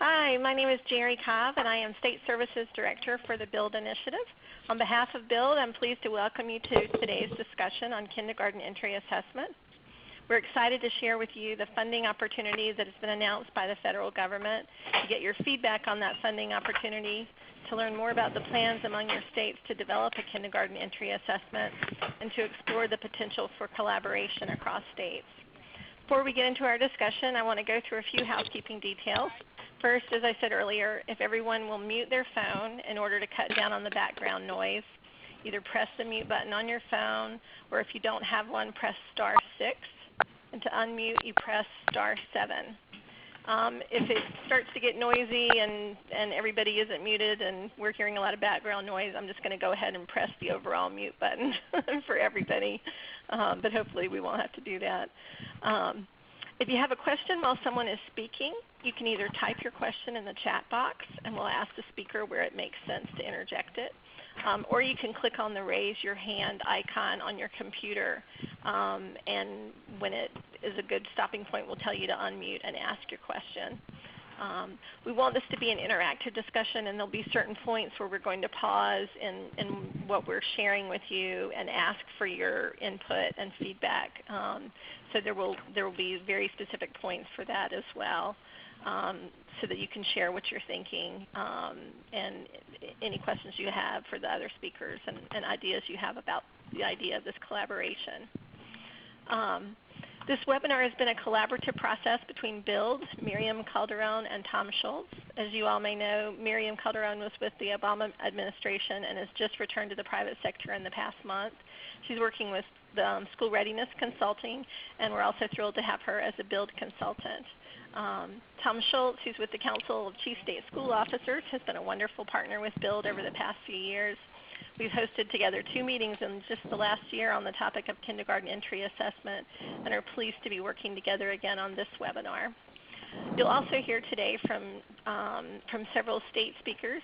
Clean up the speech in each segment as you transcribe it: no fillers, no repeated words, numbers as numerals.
Hi, my name is Jerry Cobb, and I am State Services Director for the BUILD Initiative. On behalf of BUILD, I'm pleased to welcome you to today's discussion on kindergarten entry assessment. We're excited to share with you the funding opportunity that has been announced by the federal government, to get your feedback on that funding opportunity, to learn more about the plans among your states to develop a kindergarten entry assessment, and to explore the potential for collaboration across states. Before we get into our discussion, I want to go through a few housekeeping details. First, as I said earlier, if everyone will mute their phone in order to cut down on the background noise, either press the mute button on your phone, or if you don't have one, press *6. And to unmute, you press *7. If it starts to get noisy and everybody isn't muted and we're hearing a lot of background noise, I'm just going to go ahead and press the overall mute button for everybody. But hopefully we won't have to do that. If you have a question while someone is speaking, you can either type your question in the chat box and we'll ask the speaker where it makes sense to interject it. Or you can click on the raise your hand icon on your computer, and when it is a good stopping point, we'll tell you to unmute and ask your question. We want this to be an interactive discussion, and there'll be certain points where we're going to pause in what we're sharing with you and ask for your input and feedback. So there will be very specific points for that as well, so that you can share what you're thinking and any questions you have for the other speakers and ideas you have about the idea of this collaboration. This webinar has been a collaborative process between BUILD, Miriam Calderon, and Tom Schultz. As you all may know, Miriam Calderon was with the Obama administration and has just returned to the private sector in the past month. She's working with the School Readiness Consulting, and we're also thrilled to have her as a BUILD consultant. Tom Schultz, who's with the Council of Chief State School Officers, has been a wonderful partner with BUILD over the past few years. We've hosted together 2 meetings in just the last year on the topic of kindergarten entry assessment and are pleased to be working together again on this webinar. You'll also hear today from several state speakers,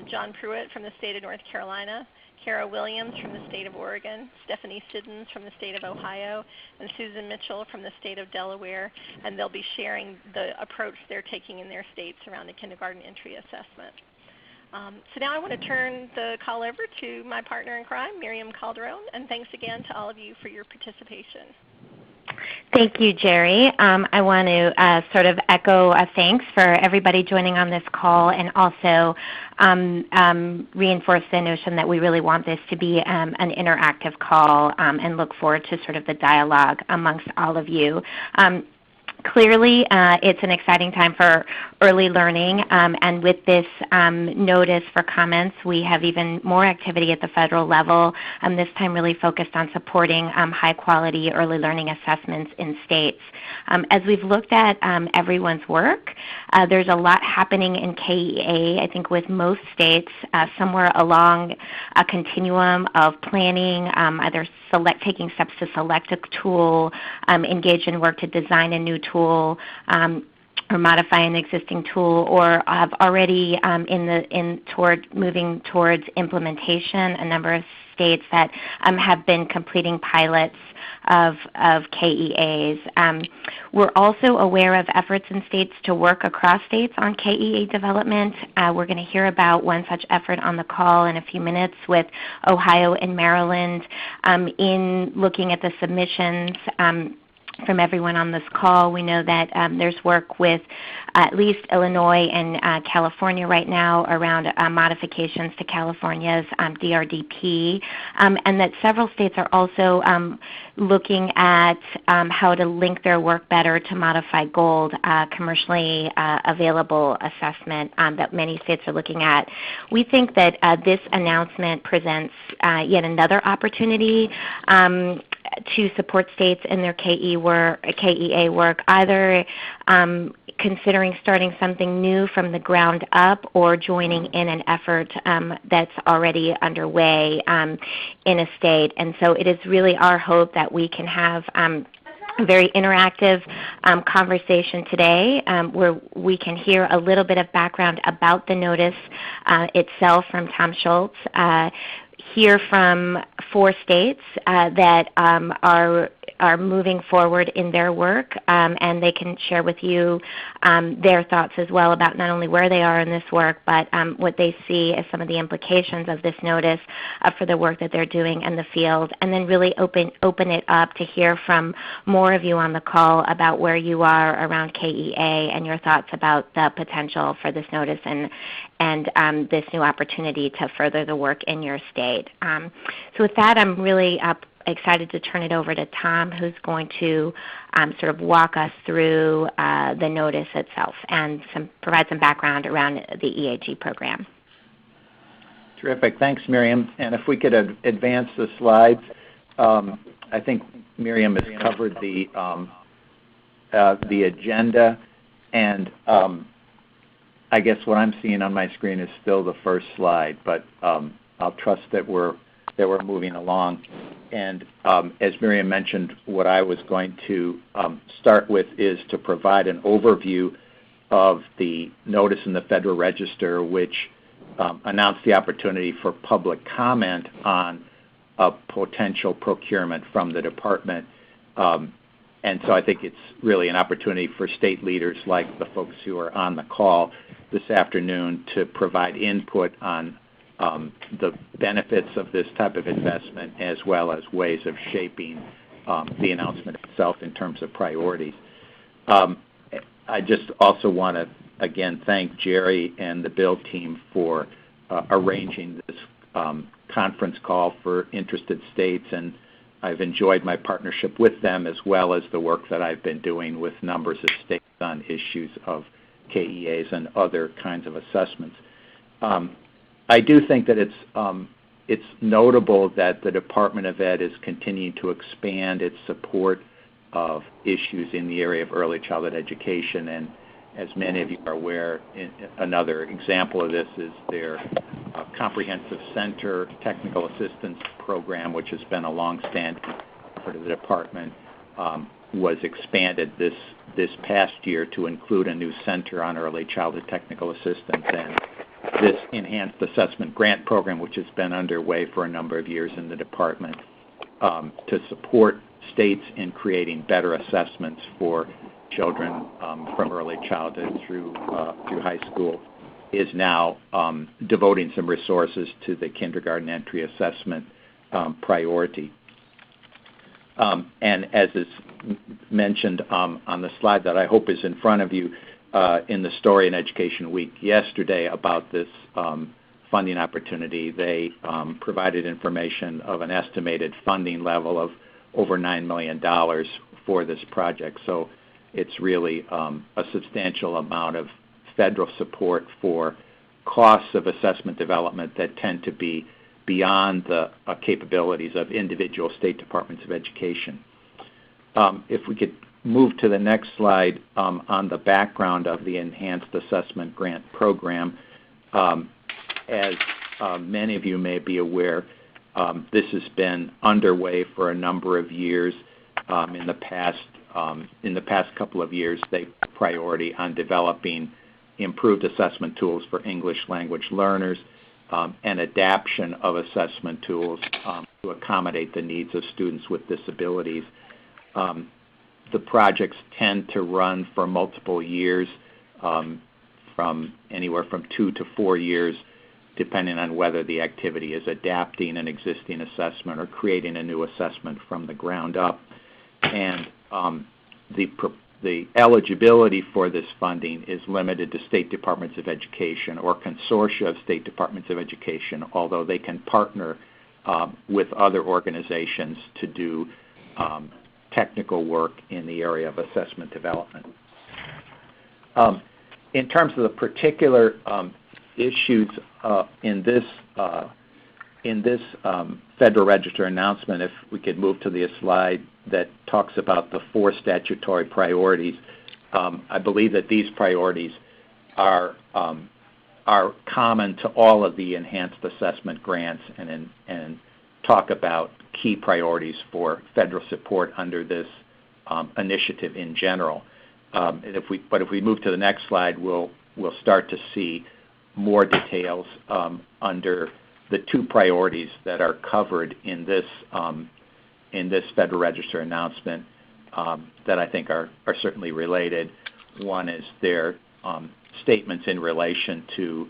John Pruitt from the state of North Carolina, Kara Williams from the state of Oregon, Stephanie Siddons from the state of Ohio, and Susan Mitchell from the state of Delaware, and they'll be sharing the approach they're taking in their states around the kindergarten entry assessment. So now I want to turn the call over to my partner in crime, Miriam Calderon, and thanks again to all of you for your participation. Thank you, Jerry. I want to sort of echo a thanks for everybody joining on this call, and also reinforce the notion that we really want this to be an interactive call, and look forward to sort of the dialogue amongst all of you. Clearly, it's an exciting time for early learning, and with this notice for comments, we have even more activity at the federal level, this time really focused on supporting high-quality early learning assessments in states. As we've looked at everyone's work, there's a lot happening in KEA, I think with most states, somewhere along a continuum of planning, either taking steps to select a tool, engage in work to design a new tool, or modify an existing tool, or have already moving towards implementation. A number of states that have been completing pilots of KEAs. We're also aware of efforts in states to work across states on KEA development. We're going to hear about one such effort on the call in a few minutes with Ohio and Maryland. In looking at the submissions from everyone on this call, we know that there's work with at least Illinois and California right now around modifications to California's DRDP, and that several states are also looking at how to link their work better to modify GOLD, commercially available assessment that many states are looking at. We think that this announcement presents yet another opportunity to support states in their KEA work, either considering starting something new from the ground up or joining in an effort that's already underway in a state. And so it is really our hope that we can have a very interactive conversation today where we can hear a little bit of background about the notice itself from Tom Schultz. hear from 4 states that are moving forward in their work, and they can share with you their thoughts as well about not only where they are in this work, but what they see as some of the implications of this notice for the work that they're doing in the field, and then really open it up to hear from more of you on the call about where you are around KEA and your thoughts about the potential for this notice and this new opportunity to further the work in your state. So with that, I'm really excited to turn it over to Tom, who's going to sort of walk us through the notice itself and provide some background around the EAG program. Terrific. Thanks, Miriam. And if we could advance the slides, I think Miriam has covered the agenda, and I guess what I'm seeing on my screen is still the first slide, but I'll trust that we're moving along. And as Miriam mentioned, what I was going to start with is to provide an overview of the notice in the Federal Register, which announced the opportunity for public comment on a potential procurement from the department. And so I think it's really an opportunity for state leaders like the folks who are on the call this afternoon to provide input on the benefits of this type of investment, as well as ways of shaping the announcement itself in terms of priorities. I just also want to, again, thank Jerry and the Bill team for arranging this conference call for interested states, and I've enjoyed my partnership with them, as well as the work that I've been doing with numbers of states on issues of KEAs and other kinds of assessments. I do think that it's notable that the Department of Ed is continuing to expand its support of issues in the area of early childhood education, and as many of you are aware, another example of this is their Comprehensive Center Technical Assistance Program, which has been a long-standing effort of the department, was expanded this past year to include a new center on early childhood technical assistance, and this enhanced assessment grant program, which has been underway for a number of years in the department, to support states in creating better assessments for children from early childhood through high school, is now devoting some resources to the kindergarten entry assessment priority. And as is mentioned on the slide that I hope is in front of you, in the Story in Education Week yesterday about this funding opportunity, they provided information of an estimated funding level of over $9 million for this project. So it's really a substantial amount of federal support for costs of assessment development that tend to be beyond the capabilities of individual state departments of education. If we could move to the next slide on the background of the Enhanced Assessment Grant Program. As many of you may be aware, this has been underway for a number of years. In the past couple of years, they put priority on developing improved assessment tools for English language learners and adaptation of assessment tools to accommodate the needs of students with disabilities. The projects tend to run for multiple years, from anywhere from 2 to 4 years, depending on whether the activity is adapting an existing assessment or creating a new assessment from the ground up. And the eligibility for this funding is limited to state departments of education or consortia of state departments of education, although they can partner with other organizations to do technical work in the area of assessment development. In terms of the particular issues in this Federal Register announcement, if we could move to the slide that talks about the 4 statutory priorities, I believe that these priorities are common to all of the enhanced assessment grants and talk about key priorities for federal support under this initiative in general. But if we move to the next slide, we'll start to see more details under the two priorities that are covered in this Federal Register announcement that I think are certainly related. One is their statements in relation to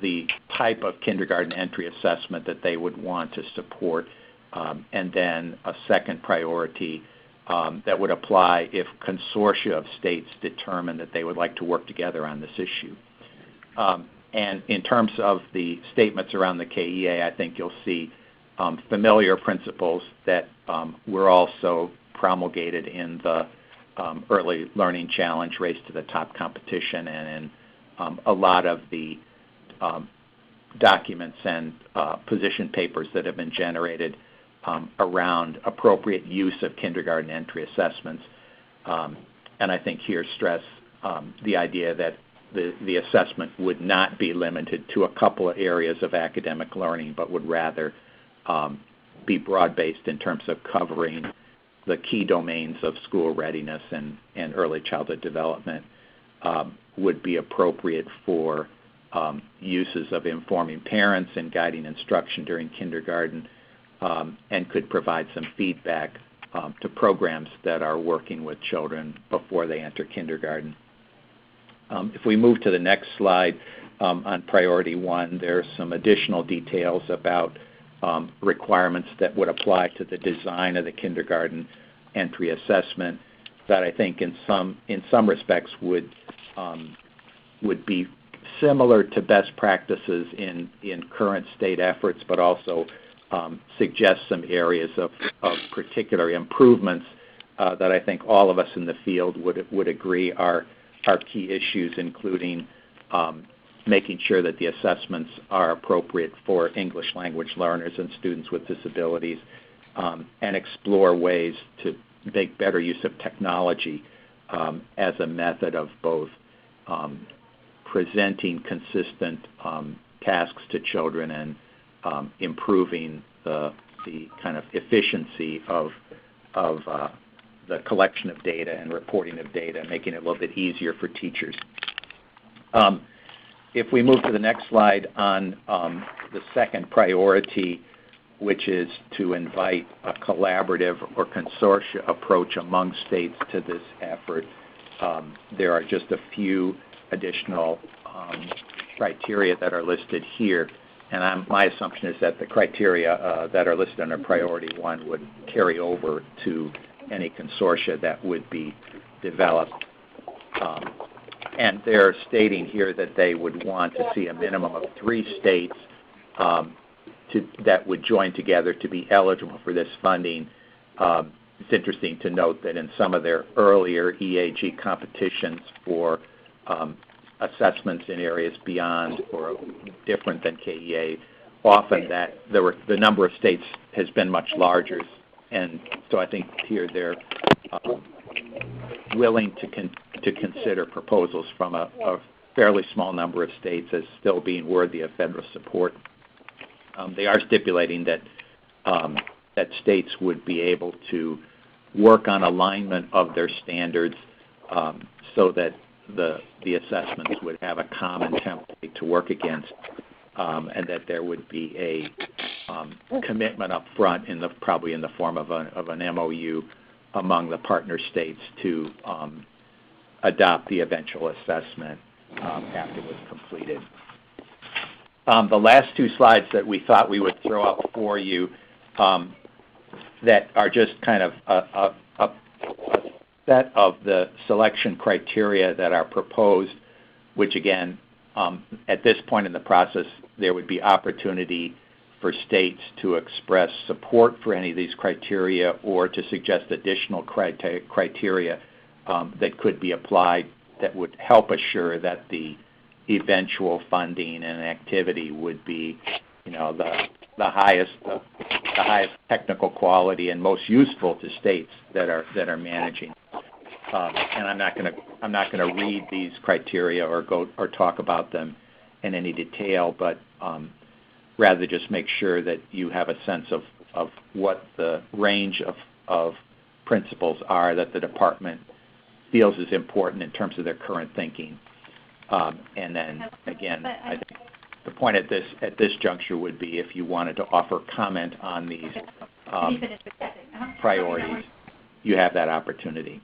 the type of kindergarten entry assessment that they would want to support, and then a second priority that would apply if consortia of states determine that they would like to work together on this issue. And in terms of the statements around the KEA, I think you'll see familiar principles that were also promulgated in the Early Learning Challenge Race to the Top competition, and in a lot of the documents and position papers that have been generated around appropriate use of kindergarten entry assessments. And I think here stress the idea that the assessment would not be limited to a couple of areas of academic learning, but would rather be broad-based in terms of covering the key domains of school readiness and early childhood development, would be appropriate for uses of informing parents and guiding instruction during kindergarten, and could provide some feedback to programs that are working with children before they enter kindergarten. If we move to the next slide, on priority one, there are some additional details about requirements that would apply to the design of the kindergarten entry assessment that I think in some respects would be similar to best practices in current state efforts, but also suggest some areas of particular improvements that I think all of us in the field would agree are key issues, including making sure that the assessments are appropriate for English language learners and students with disabilities, and explore ways to make better use of technology as a method of both presenting consistent tasks to children and improving the kind of efficiency of the collection of data and reporting of data, making it a little bit easier for teachers. If we move to the next slide on the second priority, which is to invite a collaborative or consortia approach among states to this effort, there are just a few additional criteria that are listed here. And my assumption is that the criteria that are listed under priority one would carry over to any consortia that would be developed. And they're stating here that they would want to see a minimum of 3 states that would join together to be eligible for this funding. It's interesting to note that in some of their earlier EAG competitions for assessments in areas beyond or different than KEA, often that the number of states has been much larger. And so I think here they're willing to consider proposals from a fairly small number of states as still being worthy of federal support. They are stipulating that states would be able to work on alignment of their standards so that the assessments would have a common template to work against, and that there would be a commitment up front, probably in the form of an MOU among the partner states to adopt the eventual assessment after it was completed. The last 2 slides that we thought we would throw up for you that are just kind of a set of the selection criteria that are proposed, which again, at this point in the process, there would be opportunity for states to express support for any of these criteria or to suggest additional criteria that could be applied that would help assure that the eventual funding and activity would be, the highest technical quality and most useful to states that are managing. And I'm not going to read these criteria or talk about them in any detail, but rather just make sure that you have a sense of what the range of principles are that the department feels is important in terms of their current thinking. And then again, I think the point at this juncture would be if you wanted to offer comment on these priorities, you have that opportunity.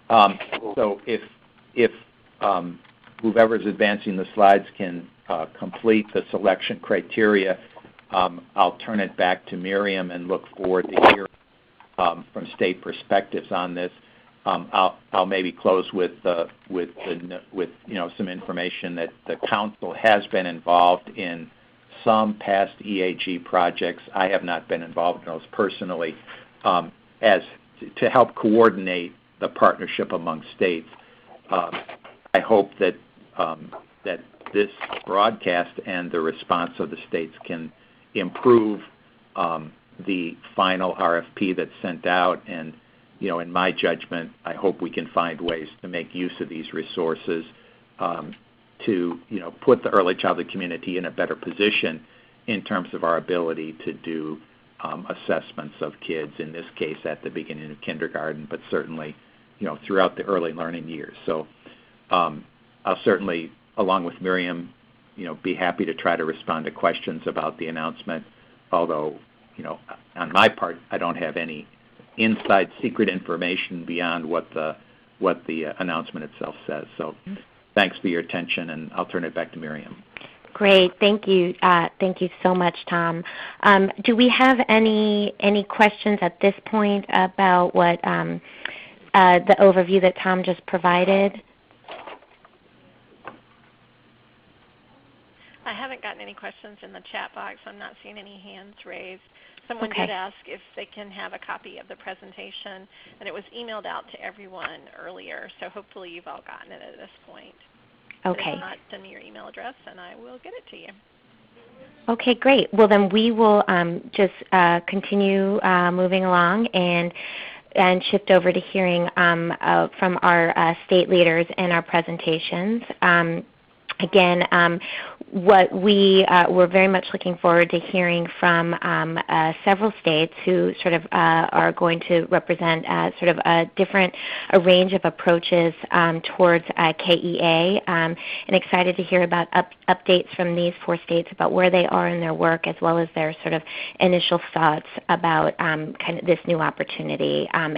So if whoever's advancing the slides can complete the selection criteria, I'll turn it back to Miriam and look forward to hearing from state perspectives on this. I'll maybe close with some information that the council has been involved in some past EAG projects. I have not been involved in those personally, as to help coordinate the partnership among states. I hope that this broadcast and the response of the states can improve the final RFP that's sent out, and in my judgment, I hope we can find ways to make use of these resources to put the early childhood community in a better position in terms of our ability to do assessments of kids, in this case at the beginning of kindergarten, but certainly throughout the early learning years. So I'll certainly, along with Miriam, be happy to try to respond to questions about the announcement, although on my part I don't have any inside secret information beyond what the announcement itself says. So thanks for your attention, and I'll turn it back to Miriam. Great, thank you. Thank you so much, Tom. Do we have any questions at this point about what the overview that Tom just provided? I haven't gotten any questions in the chat box. I'm not seeing any hands raised. Someone Okay. did ask if they can have a copy of the presentation, and it was emailed out to everyone earlier, so hopefully you've all gotten it at this point. Okay. But if not, send me your email address and I will get it to you. Okay, great. Well, then we will just continue moving along and shift over to hearing from our state leaders in our presentations. Again, what we're very much looking forward to hearing from several states who sort of are going to represent sort of a range of approaches towards KEA, and excited to hear about updates from these 4 states about where they are in their work, as well as their sort of initial thoughts about kind of this new opportunity and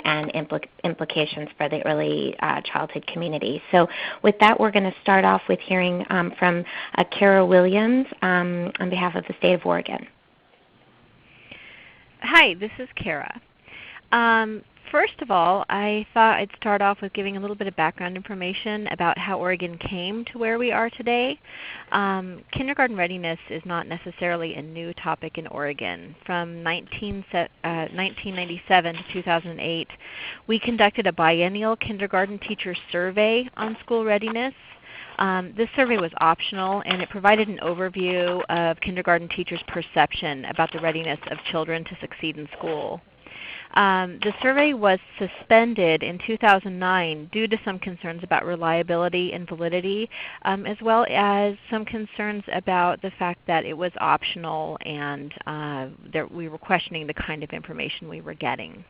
implications for the early childhood community. So with that, we're going to start off with hearing from Kara Williams on behalf of the state of Oregon. Hi, this is Kara. First of all, I thought I'd start off with giving a little bit of background information about how Oregon came to where we are today. Kindergarten readiness is not necessarily a new topic in Oregon. From 1997 to 2008, we conducted a biennial kindergarten teacher survey on school readiness. This survey was optional, and it provided an overview of kindergarten teachers' perception about the readiness of children to succeed in school. The survey was suspended in 2009 due to some concerns about reliability and validity, as well as some concerns about the fact that it was optional and we were questioning the kind of information we were getting.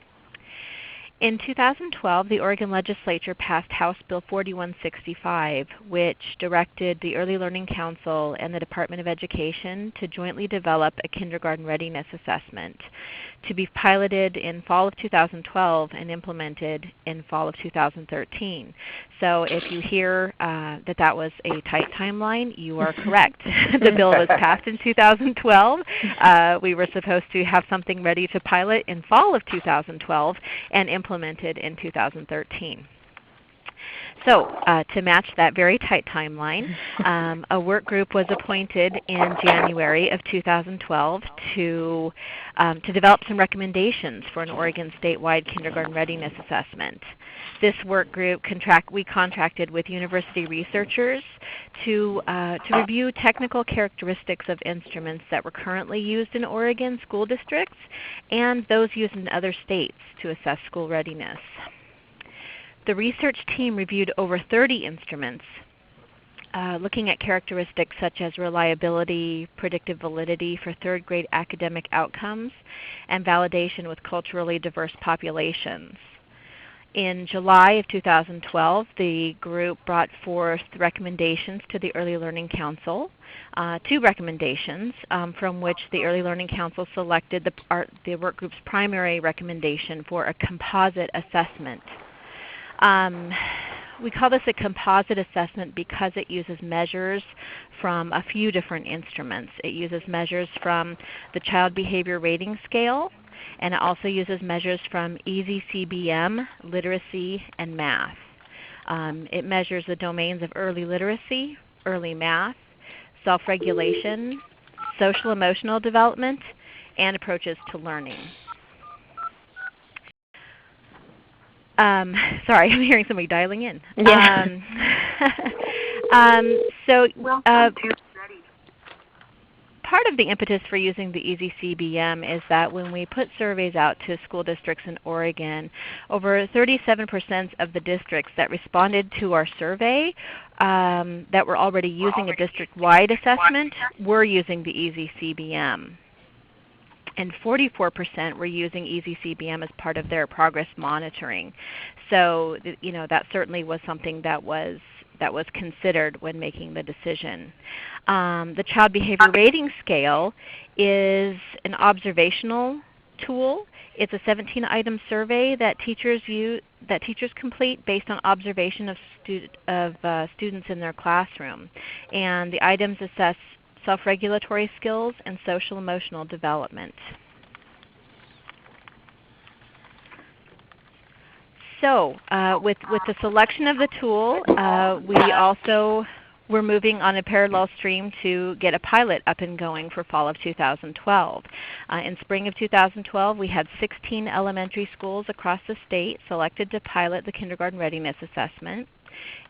In 2012, the Oregon Legislature passed House Bill 4165, which directed the Early Learning Council and the Department of Education to jointly develop a kindergarten readiness assessment to be piloted in fall of 2012 and implemented in fall of 2013. So if you hear that was a tight timeline, you are correct. The bill was passed in 2012. We were supposed to have something ready to pilot in fall of 2012 and implemented in 2013. So to match that very tight timeline, a work group was appointed in January of 2012 to develop some recommendations for an Oregon statewide kindergarten readiness assessment. This work group we contracted with university researchers to review technical characteristics of instruments that were currently used in Oregon school districts and those used in other states to assess school readiness. The research team reviewed over 30 instruments, looking at characteristics such as reliability, predictive validity for third grade academic outcomes, and validation with culturally diverse populations. In July of 2012, the group brought forth recommendations to the Early Learning Council, 2 recommendations from which the Early Learning Council selected the work group's primary recommendation for a composite assessment. We call this a composite assessment because it uses measures from a few different instruments. It uses measures from the Child Behavior Rating Scale, and it also uses measures from EasyCBM, literacy, and math. It measures the domains of early literacy, early math, self-regulation, social-emotional development, and approaches to learning. Sorry, I'm hearing somebody dialing in. Yeah. Part of the impetus for using the EasyCBM is that when we put surveys out to school districts in Oregon, over 37% of the districts that responded to our survey that were already using a district-wide assessment were using the EasyCBM. And 44% were using EasyCBM as part of their progress monitoring. So, that certainly was something that was considered when making the decision. The Child Behavior Rating Scale is an observational tool. It's a 17-item survey that teachers complete based on observation of students in their classroom. And the items assess self-regulatory skills and social-emotional development. So with the selection of the tool, we also were moving on a parallel stream to get a pilot up and going for fall of 2012. In spring of 2012, we had 16 elementary schools across the state selected to pilot the kindergarten readiness assessment.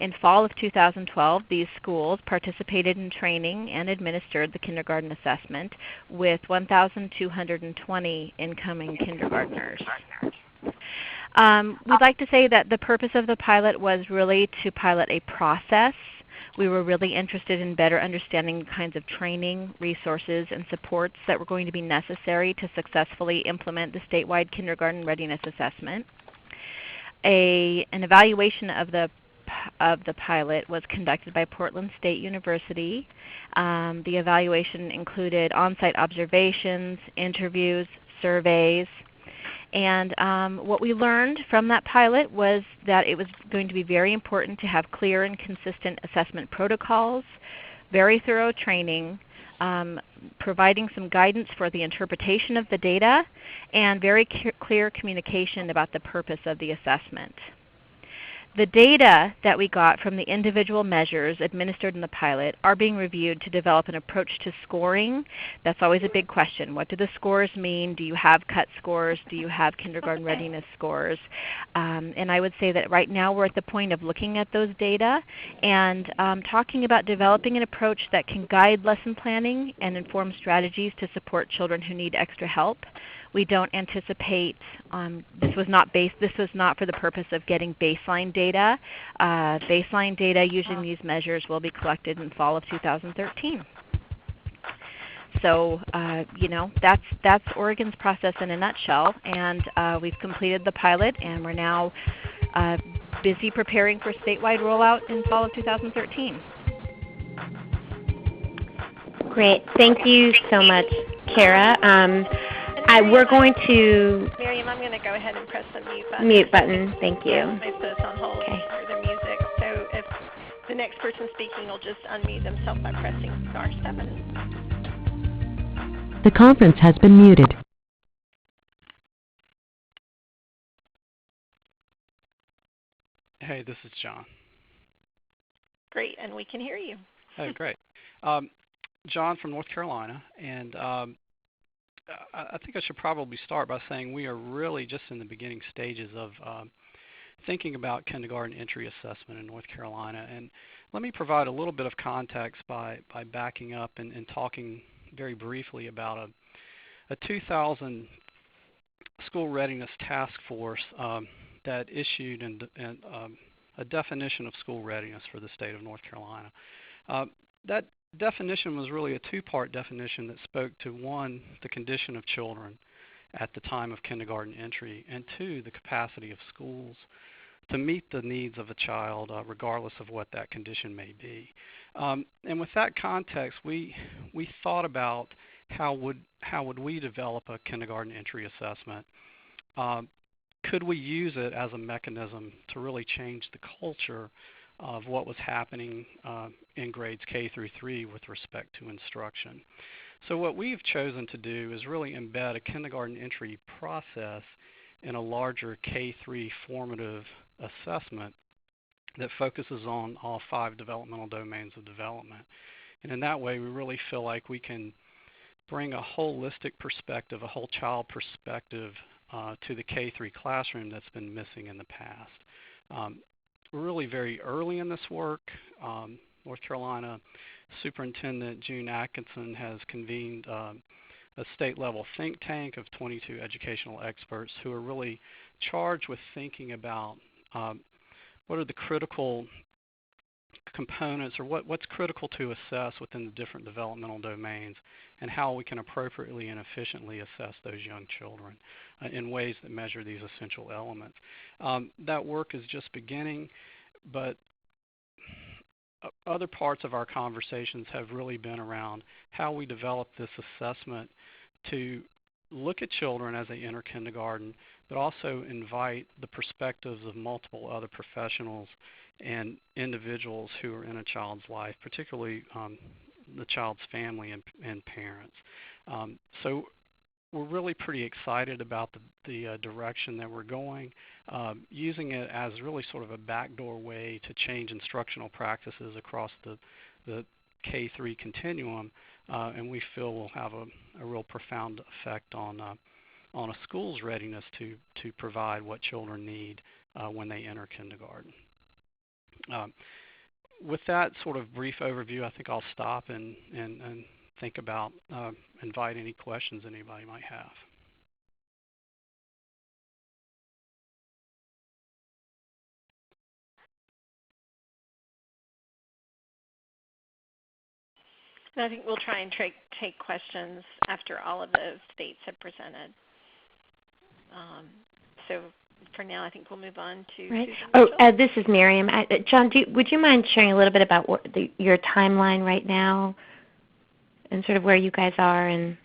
In fall of 2012, these schools participated in training and administered the kindergarten assessment with 1,220 incoming kindergartners. We'd like to say that the purpose of the pilot was really to pilot a process. We were really interested in better understanding the kinds of training, resources, and supports that were going to be necessary to successfully implement the statewide kindergarten readiness assessment. An evaluation of the pilot was conducted by Portland State University. The evaluation included on-site observations, interviews, surveys, and what we learned from that pilot was that it was going to be very important to have clear and consistent assessment protocols, very thorough training, providing some guidance for the interpretation of the data, and very clear communication about the purpose of the assessment. The data that we got from the individual measures administered in the pilot are being reviewed to develop an approach to scoring. That's always a big question. What do the scores mean? Do you have cut scores? Do you have kindergarten readiness scores? And I would say that right now we're at the point of looking at those data and talking about developing an approach that can guide lesson planning and inform strategies to support children who need extra help. We don't anticipate, this was not for the purpose of getting baseline data. Baseline data using these measures will be collected in fall of 2013. So, that's Oregon's process in a nutshell, and we've completed the pilot, and we're now busy preparing for statewide rollout in fall of 2013. Great. Thank you so much, Kara. We're going to... Miriam, I'm going to go ahead and press the mute button. Mute button. Thank you. They put us on hold for the music. So if the next person speaking will just unmute themselves by pressing *7. The conference has been muted. Hey, this is John. Great, and we can hear you. Oh, great. John from North Carolina, and I think I should probably start by saying we are really just in the beginning stages of thinking about kindergarten entry assessment in North Carolina. And let me provide a little bit of context by backing up and talking very briefly about a 2000 school readiness task force that issued a definition of school readiness for the state of North Carolina. That definition was really a two-part definition that spoke to, one, the condition of children at the time of kindergarten entry, and two, the capacity of schools to meet the needs of a child, regardless of what that condition may be. And with that context, we thought about how would we develop a kindergarten entry assessment. Could we use it as a mechanism to really change the culture of what was happening in grades K through 3 with respect to instruction? So what we've chosen to do is really embed a kindergarten entry process in a larger K-3 formative assessment that focuses on all 5 developmental domains of development. And in that way, we really feel like we can bring a holistic perspective, a whole child perspective to the K-3 classroom that's been missing in the past. We're really very early in this work. North Carolina Superintendent June Atkinson has convened a state-level think tank of 22 educational experts who are really charged with thinking about what are the critical components, or what's critical to assess within the different developmental domains, and how we can appropriately and efficiently assess those young children in ways that measure these essential elements. That work is just beginning, but other parts of our conversations have really been around how we develop this assessment to look at children as they enter kindergarten, but also invite the perspectives of multiple other professionals and individuals who are in a child's life, particularly the child's family and parents. So we're really pretty excited about the direction that we're going, using it as really sort of a backdoor way to change instructional practices across the K-3 continuum, and we feel will have a real profound effect on a school's readiness to provide what children need when they enter kindergarten. With that sort of brief overview, I think I'll stop and think about, invite any questions anybody might have. And I think we'll try and take questions after all of the states have presented. So for now, I think we'll move on to Right. Susan. This is Miriam. John, would you mind sharing a little bit about your timeline right now, and sort of where you guys are in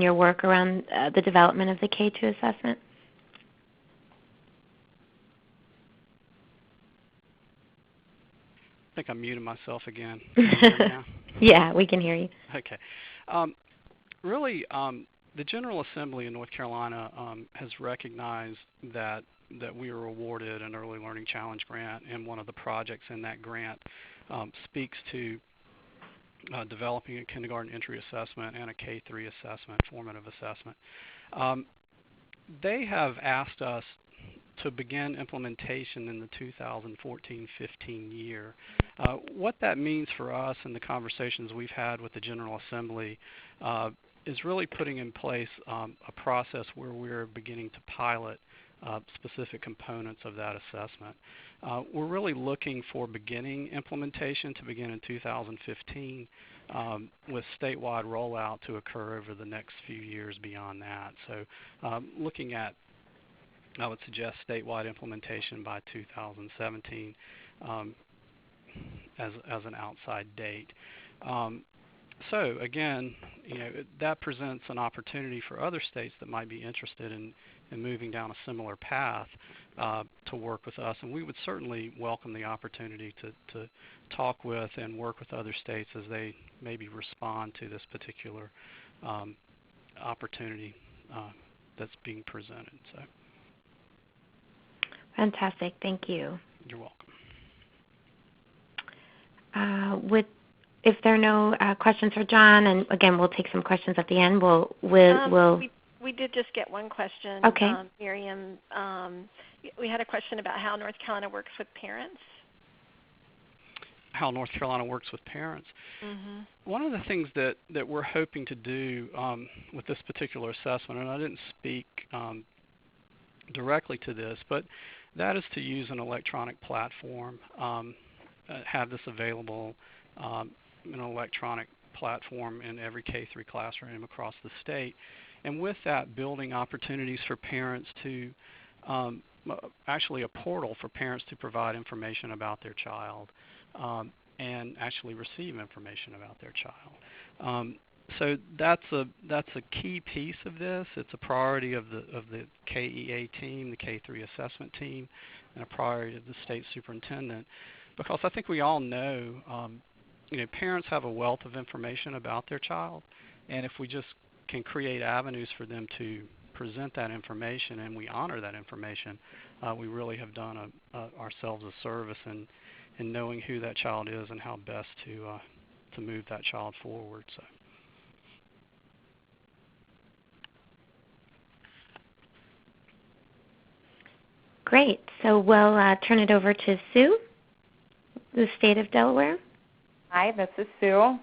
your work around the development of the K-2 assessment? I think I'm muting myself again. Can you hear me now? Yeah, we can hear you. Okay. Really, the General Assembly in North Carolina has recognized that we were awarded an Early Learning Challenge grant, and one of the projects in that grant speaks to developing a kindergarten entry assessment and a K-3 assessment, formative assessment. They have asked us to begin implementation in the 2014-15 year. What that means for us and the conversations we've had with the General Assembly is really putting in place a process where we're beginning to pilot specific components of that assessment. We're really looking for beginning implementation to begin in 2015, with statewide rollout to occur over the next few years beyond that. So looking at, I would suggest, statewide implementation by 2017 as an outside date. So again, that presents an opportunity for other states that might be interested in moving down a similar path to work with us, and we would certainly welcome the opportunity to talk with and work with other states as they maybe respond to this particular opportunity that's being presented. So. Fantastic. Thank you. You're welcome. If there are no questions for John, and again, we'll take some questions at the end. We did just get one question. Okay. Miriam, we had a question about how North Carolina works with parents. How North Carolina works with parents. Mm-hmm. One of the things that we're hoping to do with this particular assessment, and I didn't speak directly to this, but that is to use an electronic platform, have this available, an electronic platform in every K-3 classroom across the state. And with that, building opportunities for parents to actually a portal for parents to provide information about their child and actually receive information about their child. So that's a key piece of this. It's a priority of the KEA team, the K3 assessment team, and a priority of the state superintendent, because I think we all know, parents have a wealth of information about their child, and if we just can create avenues for them to present that information and we honor that information, we really have done ourselves a service in knowing who that child is and how best to move that child forward. So. Great. So we'll turn it over to Sue, the state of Delaware. Hi, this is Sue.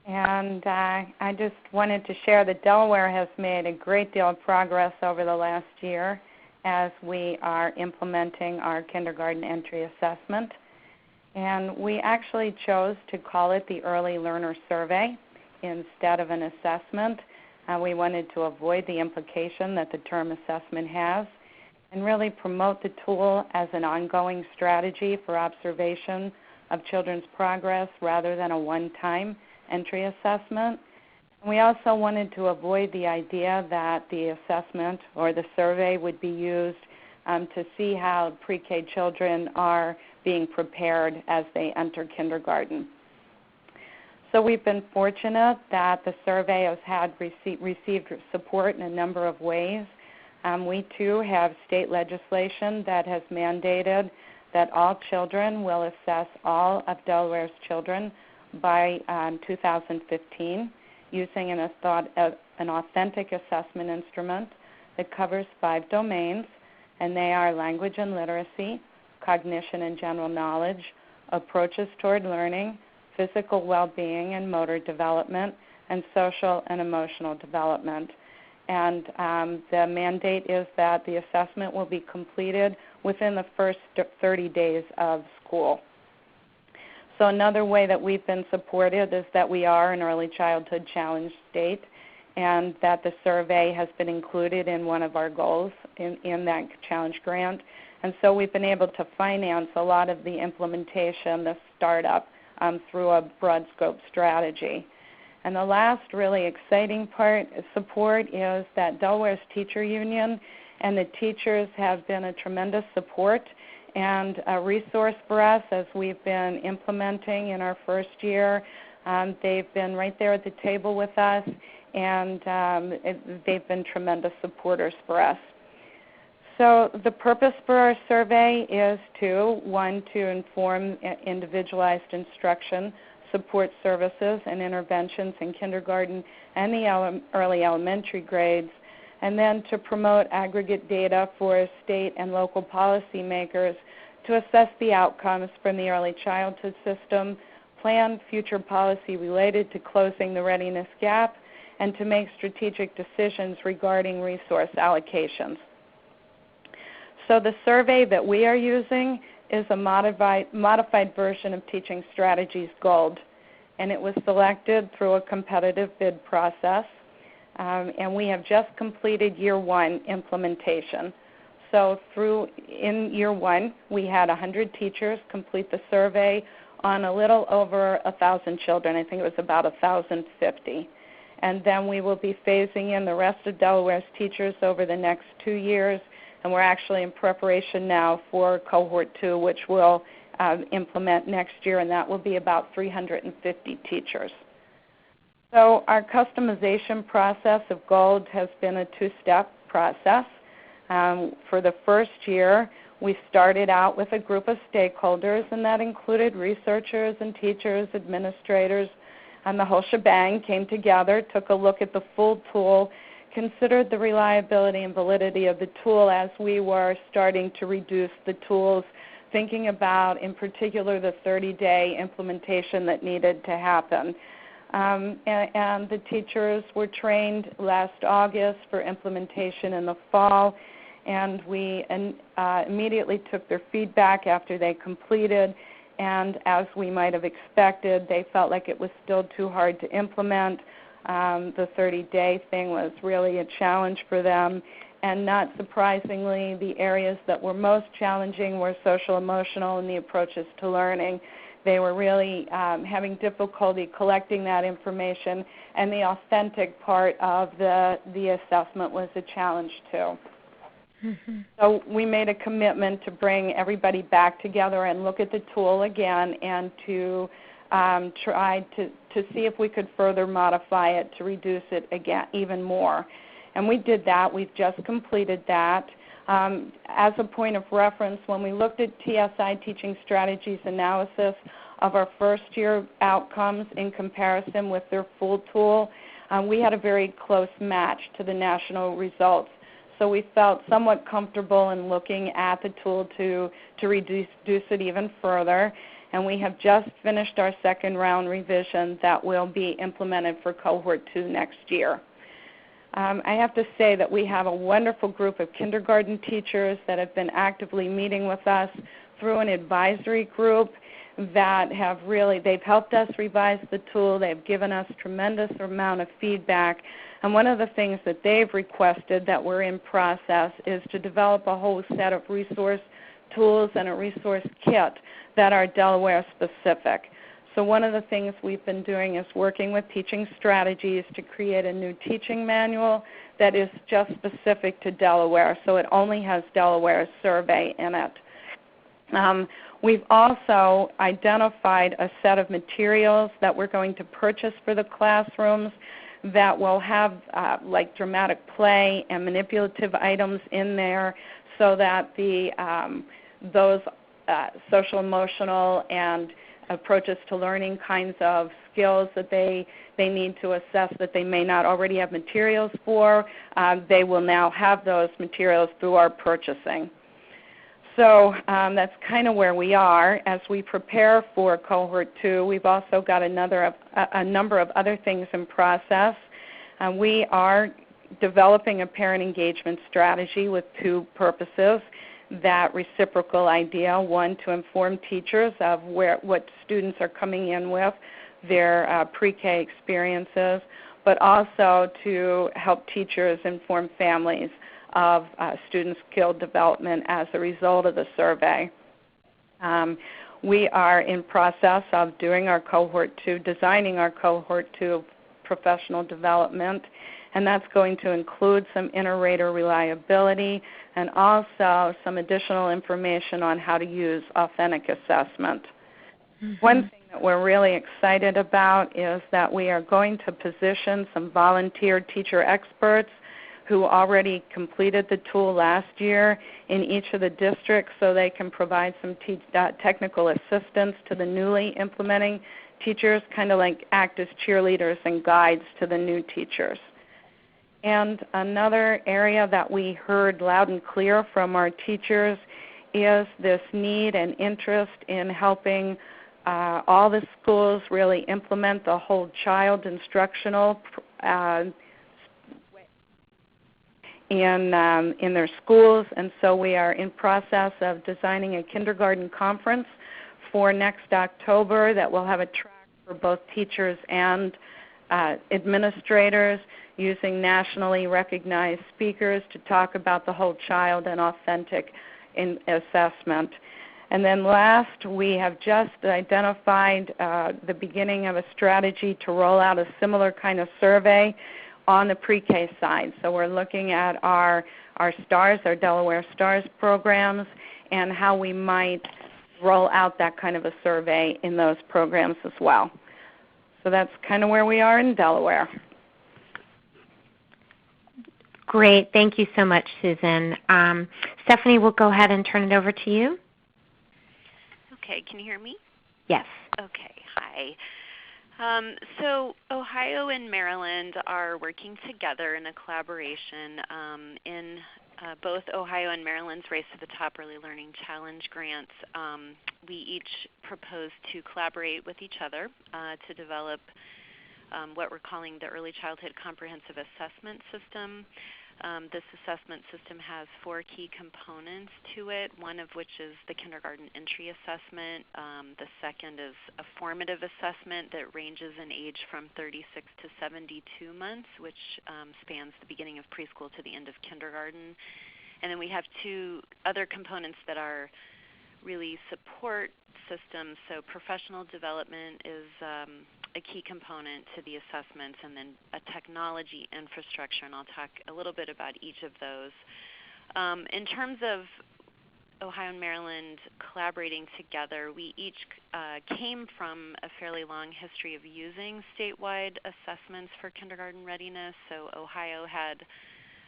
And I just wanted to share that Delaware has made a great deal of progress over the last year as we are implementing our kindergarten entry assessment. And we actually chose to call it the Early Learner Survey instead of an assessment. We wanted to avoid the implication that the term assessment has and really promote the tool as an ongoing strategy for observation of children's progress rather than a one-time entry assessment. And we also wanted to avoid the idea that the assessment or the survey would be used to see how pre-K children are being prepared as they enter kindergarten. So we've been fortunate that the survey has received support in a number of ways. We too have state legislation that has mandated that all children will assess all of Delaware's children by 2015 using an authentic assessment instrument that covers 5 domains, and they are language and literacy, cognition and general knowledge, approaches toward learning, physical well-being and motor development, and social and emotional development. And the mandate is that the assessment will be completed within the first 30 days of school. So another way that we've been supported is that we are an early childhood challenge state, and that the survey has been included in one of our goals in that challenge grant. And so we've been able to finance a lot of the implementation, the startup, through a broad scope strategy. And the last really exciting support is that Delaware's teacher union and the teachers have been a tremendous support and a resource for us as we've been implementing in our first year. They've been right there at the table with us, and they've been tremendous supporters for us. So the purpose for our survey is to inform individualized instruction, support services and interventions in kindergarten and the early elementary grades, and then to promote aggregate data for state and local policymakers to assess the outcomes from the early childhood system, plan future policy related to closing the readiness gap, and to make strategic decisions regarding resource allocations. So the survey that we are using is a modified version of Teaching Strategies Gold, and it was selected through a competitive bid process, and we have just completed year 1 implementation. So in year 1, we had 100 teachers complete the survey on a little over 1,000 children. I think it was about 1,050. And then we will be phasing in the rest of Delaware's teachers over the next 2 years, and we're actually in preparation now for cohort 2, which we'll implement next year, and that will be about 350 teachers. So our customization process of Gold has been a 2-step process. For the first year, we started out with a group of stakeholders, and that included researchers and teachers, administrators, and the whole shebang came together, took a look at the full tool, considered the reliability and validity of the tool as we were starting to reduce the tools, thinking about, in particular, the 30-day implementation that needed to happen. And the teachers were trained last August for implementation in the fall, and we immediately took their feedback after they completed, and as we might have expected, they felt like it was still too hard to implement. The 30-day thing was really a challenge for them, and not surprisingly, the areas that were most challenging were social emotional and the approaches to learning. They were really having difficulty collecting that information, and the authentic part of the assessment was a challenge too. Mm-hmm. So we made a commitment to bring everybody back together and look at the tool again, and to try to see if we could further modify it to reduce it again even more. And we did that. We've just completed that. As a point of reference, when we looked at TSI Teaching Strategies analysis of our first-year outcomes in comparison with their full tool, we had a very close match to the national results. So we felt somewhat comfortable in looking at the tool to reduce it even further. And we have just finished our second round revision that will be implemented for Cohort 2 next year. I have to say that we have a wonderful group of kindergarten teachers that have been actively meeting with us through an advisory group that have really, they've helped us revise the tool. They've given us tremendous amount of feedback. And one of the things that they've requested that we're in process is to develop a whole set of resource tools and a resource kit that are Delaware specific. So one of the things we've been doing is working with Teaching Strategies to create a new teaching manual that is just specific to Delaware, so it only has Delaware's survey in it. We've also identified a set of materials that we're going to purchase for the classrooms that will have like dramatic play and manipulative items in there, so that those social emotional and approaches to learning kinds of skills that they need to assess that they may not already have materials for, they will now have those materials through our purchasing. So that's kind of where we are. As we prepare for Cohort 2, we've also got a number of other things in process. We are developing a parent engagement strategy with two purposes. That reciprocal idea, one, to inform teachers of what students are coming in with, their pre-K experiences, but also to help teachers inform families of student skill development as a result of the survey. We are in process of doing our Cohort 2, designing our Cohort 2 professional development, and that's going to include some inter-rater reliability and also some additional information on how to use authentic assessment. Mm-hmm. One thing that we're really excited about is that we are going to position some volunteer teacher experts who already completed the tool last year in each of the districts, so they can provide some technical assistance to the newly implementing teachers, kind of like act as cheerleaders and guides to the new teachers. And another area that we heard loud and clear from our teachers is this need and interest in helping all the schools really implement the whole child instructional in their schools. And so we are in process of designing a kindergarten conference for next October that will have a track for both teachers and administrators, using nationally recognized speakers to talk about the whole child and authentic assessment. And then last, we have just identified the beginning of a strategy to roll out a similar kind of survey on the pre-K side. So we're looking at our STARS, our Delaware STARS programs, and how we might roll out that kind of a survey in those programs as well. So that's kind of where we are in Delaware. Great. Thank you so much, Susan. Stephanie, we'll go ahead and turn it over to you. Okay. Can you hear me? Yes. Okay. Hi. So Ohio and Maryland are working together in a collaboration in both Ohio and Maryland's Race to the Top Early Learning Challenge grants. We each propose to collaborate with each other to develop what we're calling the Early Childhood Comprehensive Assessment System. This assessment system has 4 key components to it, one of which is the kindergarten entry assessment. The second is a formative assessment that ranges in age from 36 to 72 months, which spans the beginning of preschool to the end of kindergarten. And then we have 2 other components that are really support systems. So professional development is a key component to the assessments, and then a technology infrastructure, and I'll talk a little bit about each of those. In terms of Ohio and Maryland collaborating together, we each came from a fairly long history of using statewide assessments for kindergarten readiness. So Ohio had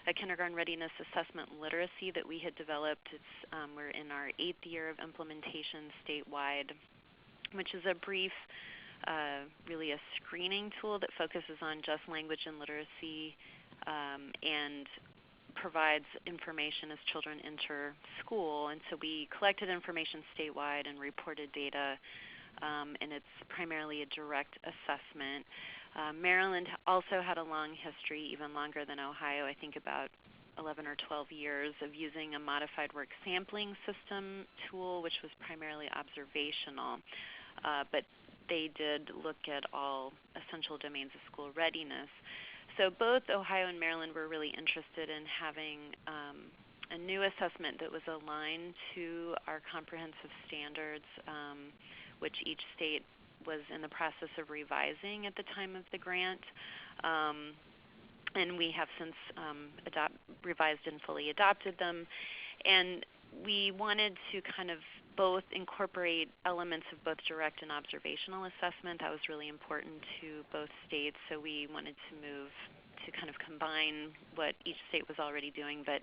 a kindergarten readiness assessment literacy that we had developed. We're in our 8th year of implementation statewide, which is a brief, really a screening tool that focuses on just language and literacy and provides information as children enter school. And so we collected information statewide and reported data, and it's primarily a direct assessment. Maryland also had a long history, even longer than Ohio, I think about 11 or 12 years, of using a modified work sampling system tool, which was primarily observational. But they did look at all essential domains of school readiness. So both Ohio and Maryland were really interested in having a new assessment that was aligned to our comprehensive standards, which each state was in the process of revising at the time of the grant. And we have since revised and fully adopted them. And we wanted to kind of both incorporate elements of both direct and observational assessment. That was really important to both states, so we wanted to move to kind of combine what each state was already doing. But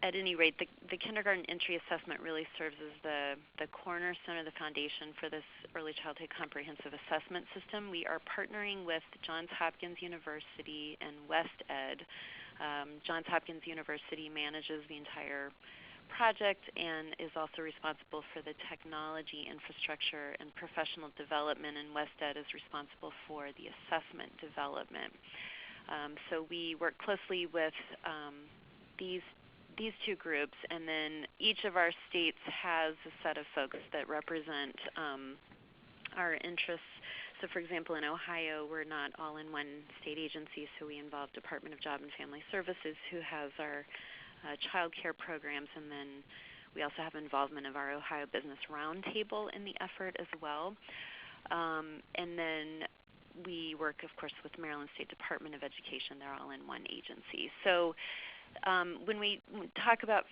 at any rate, the kindergarten entry assessment really serves as the cornerstone of the foundation for this early childhood comprehensive assessment system. We are partnering with Johns Hopkins University and West Ed. Johns Hopkins University manages the entire project and is also responsible for the technology infrastructure and professional development, and West Ed is responsible for the assessment development. So we work closely with these 2 groups, and then each of our states has a set of folks that represent our interests. So for example, in Ohio, we're not all in one state agency, so we involve Department of Job and Family Services, who has our child care programs, and then we also have involvement of our Ohio Business Roundtable in the effort as well. And then we work, of course, with Maryland State Department of Education. They're all in one agency. So when we talk about,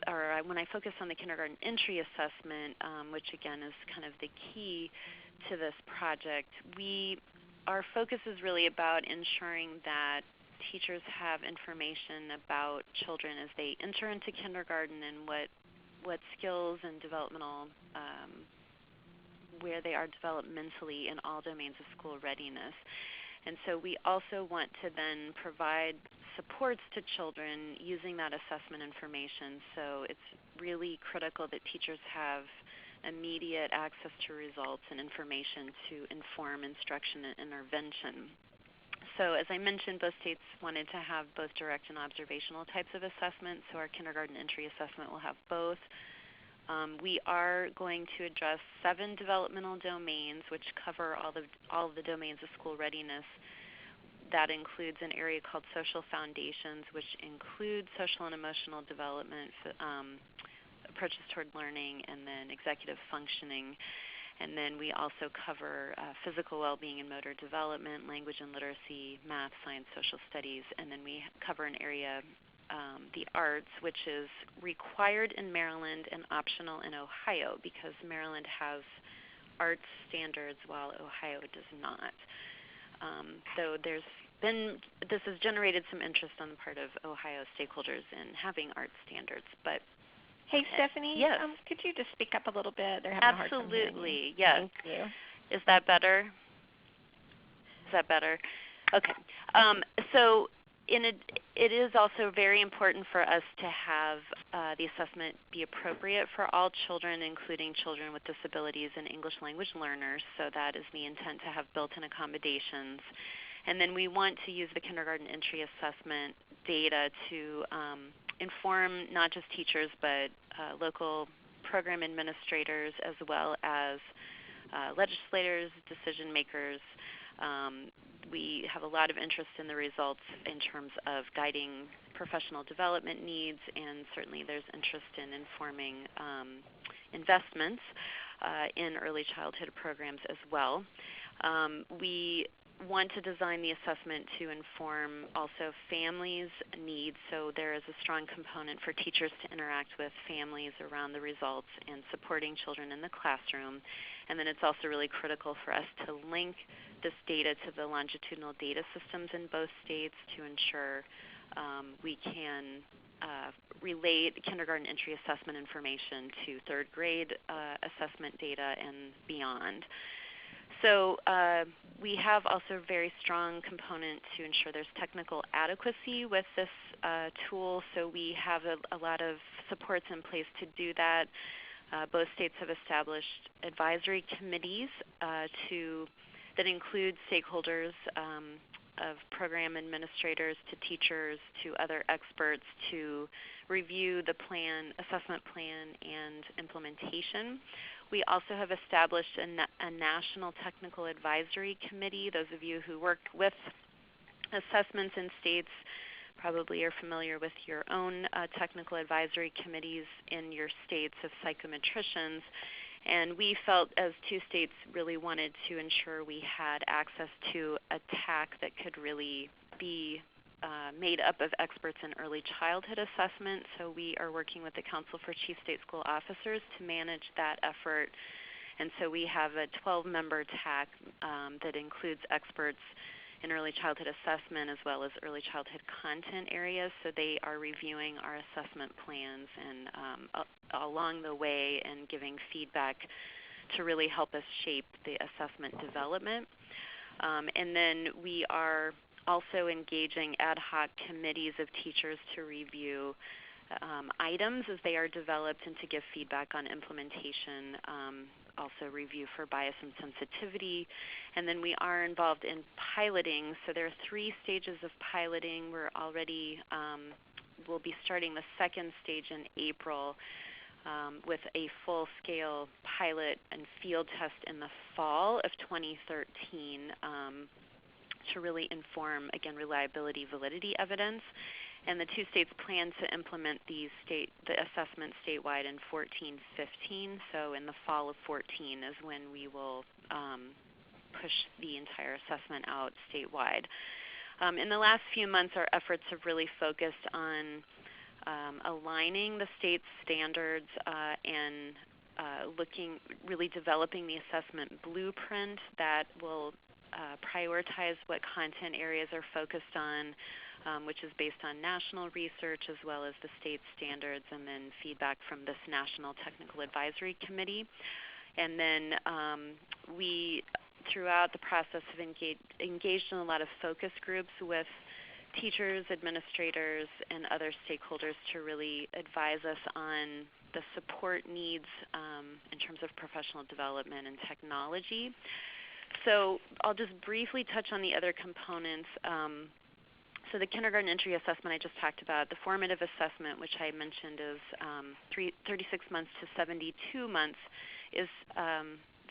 or when I focus on the kindergarten entry assessment, which again is kind of the key to this project, our focus is really about ensuring that teachers have information about children as they enter into kindergarten and what skills and developmental, where they are developmentally in all domains of school readiness. And so we also want to then provide supports to children using that assessment information. So it's really critical that teachers have immediate access to results and information to inform instruction and intervention. So as I mentioned, both states wanted to have both direct and observational types of assessments, so our kindergarten entry assessment will have both. We are going to address 7 developmental domains, which cover all of the domains of school readiness. That includes an area called social foundations, which includes social and emotional development, approaches toward learning, and then executive functioning. And then we also cover physical well-being and motor development, language and literacy, math, science, social studies, and then we cover an area, the arts, which is required in Maryland and optional in Ohio, because Maryland has arts standards while Ohio does not. So this has generated some interest on the part of Ohio stakeholders in having arts standards, but hey, Stephanie, yes. Could you just speak up a little bit? They're having a hard time hearing you. Absolutely, yes. Thank you. Is that better? Is that better? Okay. So it is also very important for us to have the assessment be appropriate for all children, including children with disabilities and English language learners. So that is the intent, to have built-in accommodations. And then we want to use the kindergarten entry assessment data to inform not just teachers but local program administrators as well as legislators, decision makers. We have a lot of interest in the results in terms of guiding professional development needs, and certainly there's interest in informing investments in early childhood programs as well. We want to design the assessment to inform also families' needs, so there is a strong component for teachers to interact with families around the results and supporting children in the classroom. And then it's also really critical for us to link this data to the longitudinal data systems in both states to ensure we can relate kindergarten entry assessment information to third grade assessment data and beyond. So we have also a very strong component to ensure there's technical adequacy with this tool, so we have a lot of supports in place to do that. Both states have established advisory committees that include stakeholders of program administrators to teachers to other experts to review the assessment plan and implementation. We also have established a national technical advisory committee. Those of you who worked with assessments in states probably are familiar with your own technical advisory committees in your states of psychometricians. And we felt as two states really wanted to ensure we had access to a TAC that could really be made up of experts in early childhood assessment. So we are working with the Council for Chief State School Officers to manage that effort. And so we have a 12-member TAC that includes experts in early childhood assessment as well as early childhood content areas. So they are reviewing our assessment plans and along the way and giving feedback to really help us shape the assessment development. And then we are also engaging ad hoc committees of teachers to review items as they are developed and to give feedback on implementation, also review for bias and sensitivity. And then we are involved in piloting. So there are 3 stages of piloting. We're already, we'll be starting the second stage in April with a full-scale pilot and field test in the fall of 2013 to really inform, again, reliability, validity evidence. And the 2 states plan to implement the assessment statewide in 14-15. So in the fall of 14 is when we will push the entire assessment out statewide. In the last few months, our efforts have really focused on aligning the state's standards and really developing the assessment blueprint that will prioritize what content areas are focused on, which is based on national research as well as the state standards and then feedback from this National Technical Advisory Committee. And then we, throughout the process, have engaged in a lot of focus groups with teachers, administrators, and other stakeholders to really advise us on the support needs in terms of professional development and technology. So I'll just briefly touch on the other components. So the kindergarten entry assessment I just talked about, the formative assessment, which I mentioned is 36 months to 72 months, is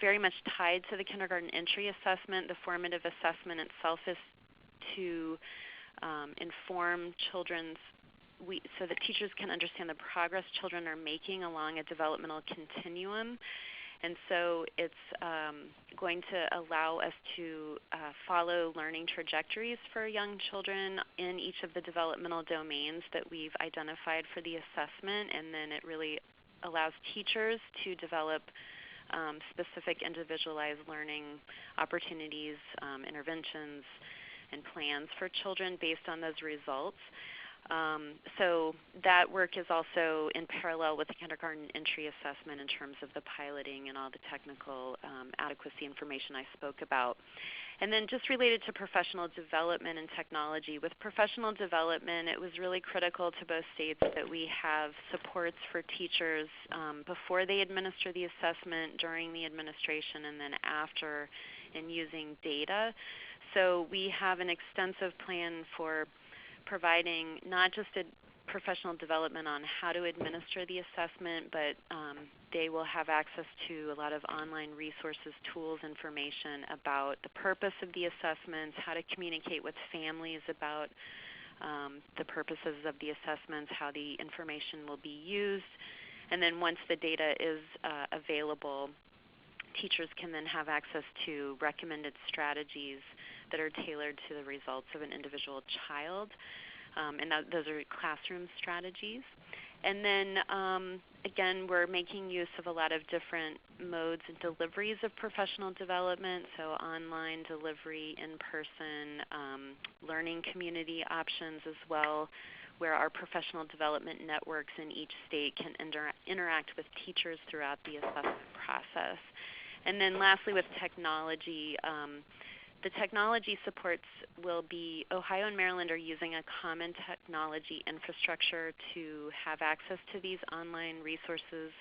very much tied to the kindergarten entry assessment. The formative assessment itself is to inform children's, so that teachers can understand the progress children are making along a developmental continuum. And so it's going to allow us to follow learning trajectories for young children in each of the developmental domains that we've identified for the assessment, and then it really allows teachers to develop specific individualized learning opportunities, interventions, and plans for children based on those results. So that work is also in parallel with the kindergarten entry assessment in terms of the piloting and all the technical adequacy information I spoke about. And then just related to professional development and technology, with professional development, it was really critical to both states that we have supports for teachers before they administer the assessment, during the administration, and then after in using data. so we have an extensive plan for providing not just a professional development on how to administer the assessment, but they will have access to a lot of online resources, tools, information about the purpose of the assessments, how to communicate with families about the purposes of the assessments, how the information will be used, and then once the data is available, teachers can then have access to recommended strategies that are tailored to the results of an individual child. And those are classroom strategies. And then again, we're making use of a lot of different modes and deliveries of professional development, so online delivery, in-person, learning community options as well, where our professional development networks in each state can interact with teachers throughout the assessment process. And then lastly, with technology, the technology supports will be, Ohio and Maryland are using a common technology infrastructure to have access to these online resources,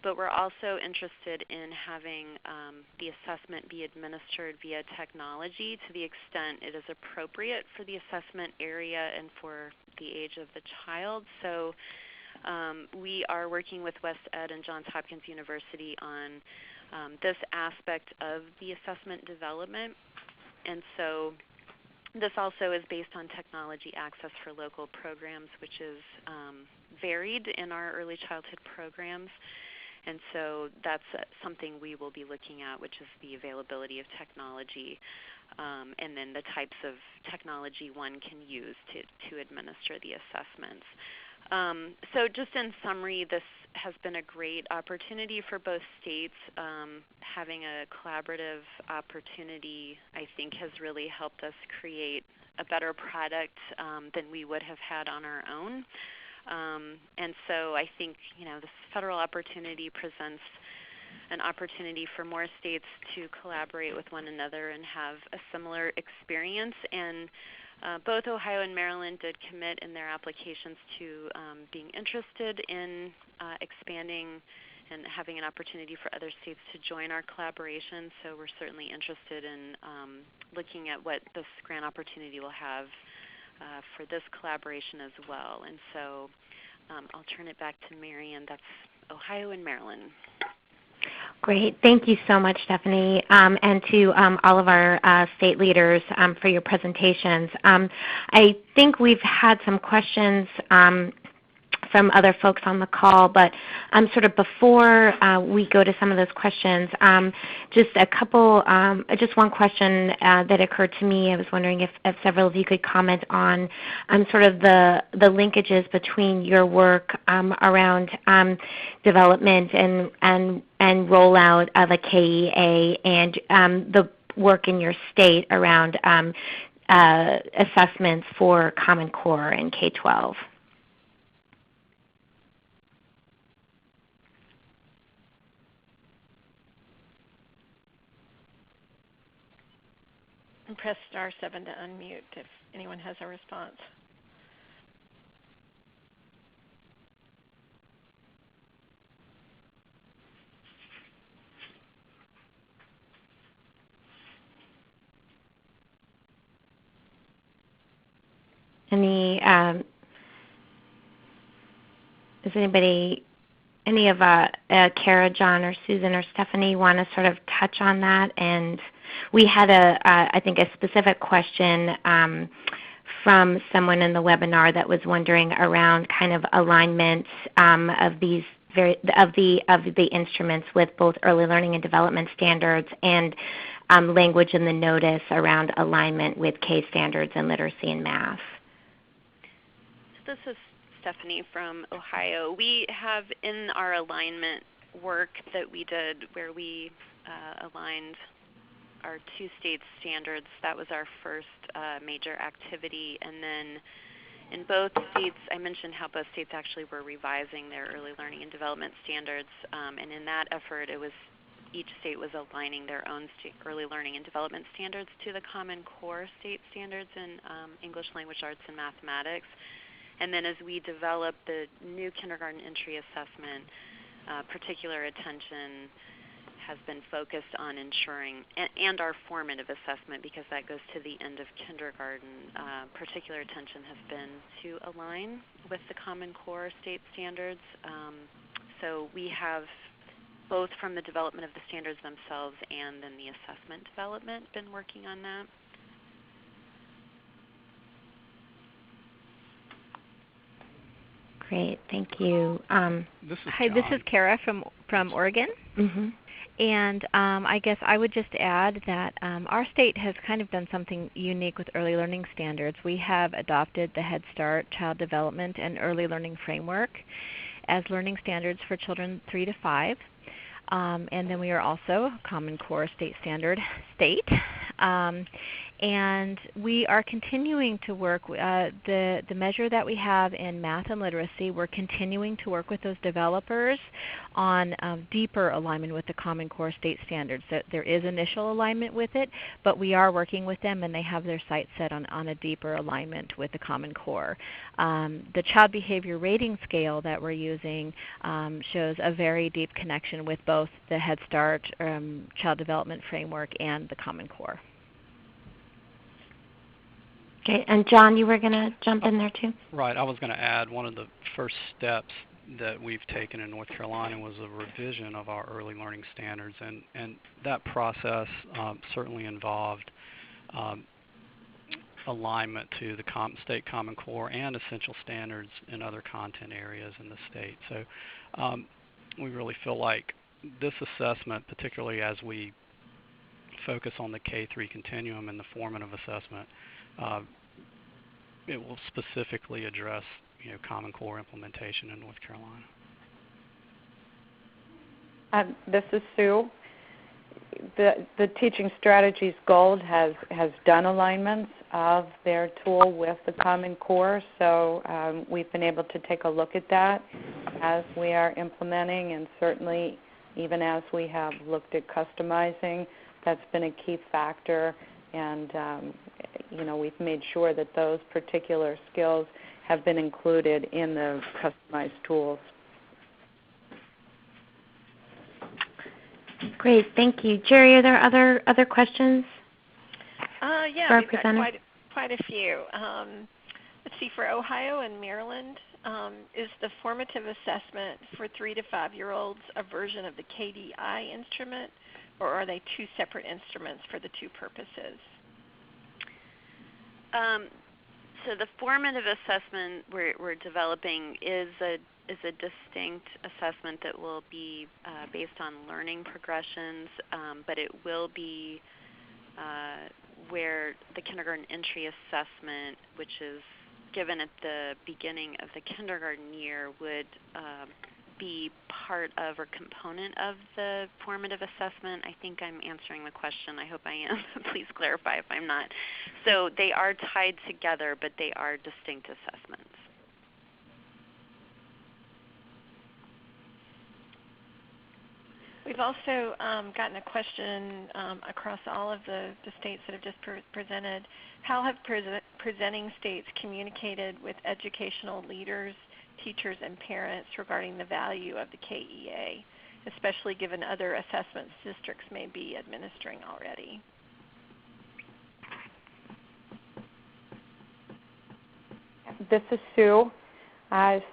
but we're also interested in having the assessment be administered via technology to the extent it is appropriate for the assessment area and for the age of the child. So we are working with West Ed and Johns Hopkins University on this aspect of the assessment development. And so this also is based on technology access for local programs, which is varied in our early childhood programs. And so that's something we will be looking at, which is the availability of technology and then the types of technology one can use to administer the assessments. So just in summary, this has been a great opportunity for both states. Having a collaborative opportunity, I think, has really helped us create a better product than we would have had on our own. And so I think this federal opportunity presents an opportunity for more states to collaborate with one another and have a similar experience. And both Ohio and Maryland did commit in their applications to being interested in expanding and having an opportunity for other states to join our collaboration. So we're certainly interested in looking at what this grant opportunity will have for this collaboration as well. And so I'll turn it back to Marian. That's Ohio and Maryland. Great. Thank you so much, Stephanie, and to all of our state leaders for your presentations. I think we've had some questions from other folks on the call, but sort of before we go to some of those questions, just one question that occurred to me. I was wondering if several of you could comment on sort of the linkages between your work around development and rollout of a KEA and the work in your state around assessments for Common Core in K-12. And press *7 to unmute if anyone has a response. Does anybody, any of Kara, John, or Susan, or Stephanie want to sort of touch on that? And we had I think a specific question from someone in the webinar that was wondering around kind of alignment of these of the instruments with both early learning and development standards and language in the notice around alignment with K standards in literacy and math. This is Stephanie from Ohio. We have in our alignment work that we did where we aligned our two state standards. That was our first major activity. And then in both states, I mentioned how both states actually were revising their early learning and development standards. And in that effort, it was each state was aligning their own early learning and development standards to the Common Core state standards in English, language arts, and mathematics. And then as we developed the new kindergarten entry assessment, particular attention has been focused on ensuring, and our formative assessment, because that goes to the end of kindergarten, particular attention has been to align with the Common Core state standards. So we have, both from the development of the standards themselves and then the assessment development, been working on that. Great, thank you. Hi, this is Kara from Oregon. And I guess I would just add that our state has kind of done something unique with early learning standards. We have adopted the Head Start Child Development and Early Learning Framework as learning standards for children 3 to 5. And then we are also Common Core state standard state. And we are continuing to work, the measure that we have in math and literacy, we're continuing to work with those developers on deeper alignment with the Common Core state standards. There is initial alignment with it, but we are working with them and they have their sights set on a deeper alignment with the Common Core. The child behavior rating scale that we're using shows a very deep connection with both the Head Start Child Development Framework and the Common Core. Okay, and John, you were going to jump in there too? Right, I was going to add one of the first steps that we've taken in North Carolina was a revision of our early learning standards, and that process certainly involved alignment to the state Common Core and essential standards in other content areas in the state. So we really feel like this assessment, particularly as we focus on the K-3 continuum and the formative assessment, it will specifically address Common Core implementation in North Carolina. This is Sue. The Teaching Strategies Gold has done alignments of their tool with the Common Core, so we've been able to take a look at that as we are implementing, and certainly even as we have looked at customizing, that's been a key factor. And we've made sure that those particular skills have been included in the customized tools. Great, thank you. Jerry, are there other questions? Yeah, we've got quite a few. Let's see, for Ohio and Maryland, is the formative assessment for 3 to 5-year-olds a version of the KDI instrument, or are they two separate instruments for the two purposes? So the formative assessment we're developing is a distinct assessment that will be based on learning progressions, but it will be where the kindergarten entry assessment, which is given at the beginning of the kindergarten year, would be part of or component of the formative assessment. I think I'm answering the question. I hope I am. Please clarify if I'm not. So they are tied together, but they are distinct assessments. We've also gotten a question across all of the states that have just presented. How have presenting states communicated with educational leaders, teachers, and parents regarding the value of the KEA, especially given other assessments districts may be administering already? This is Sue.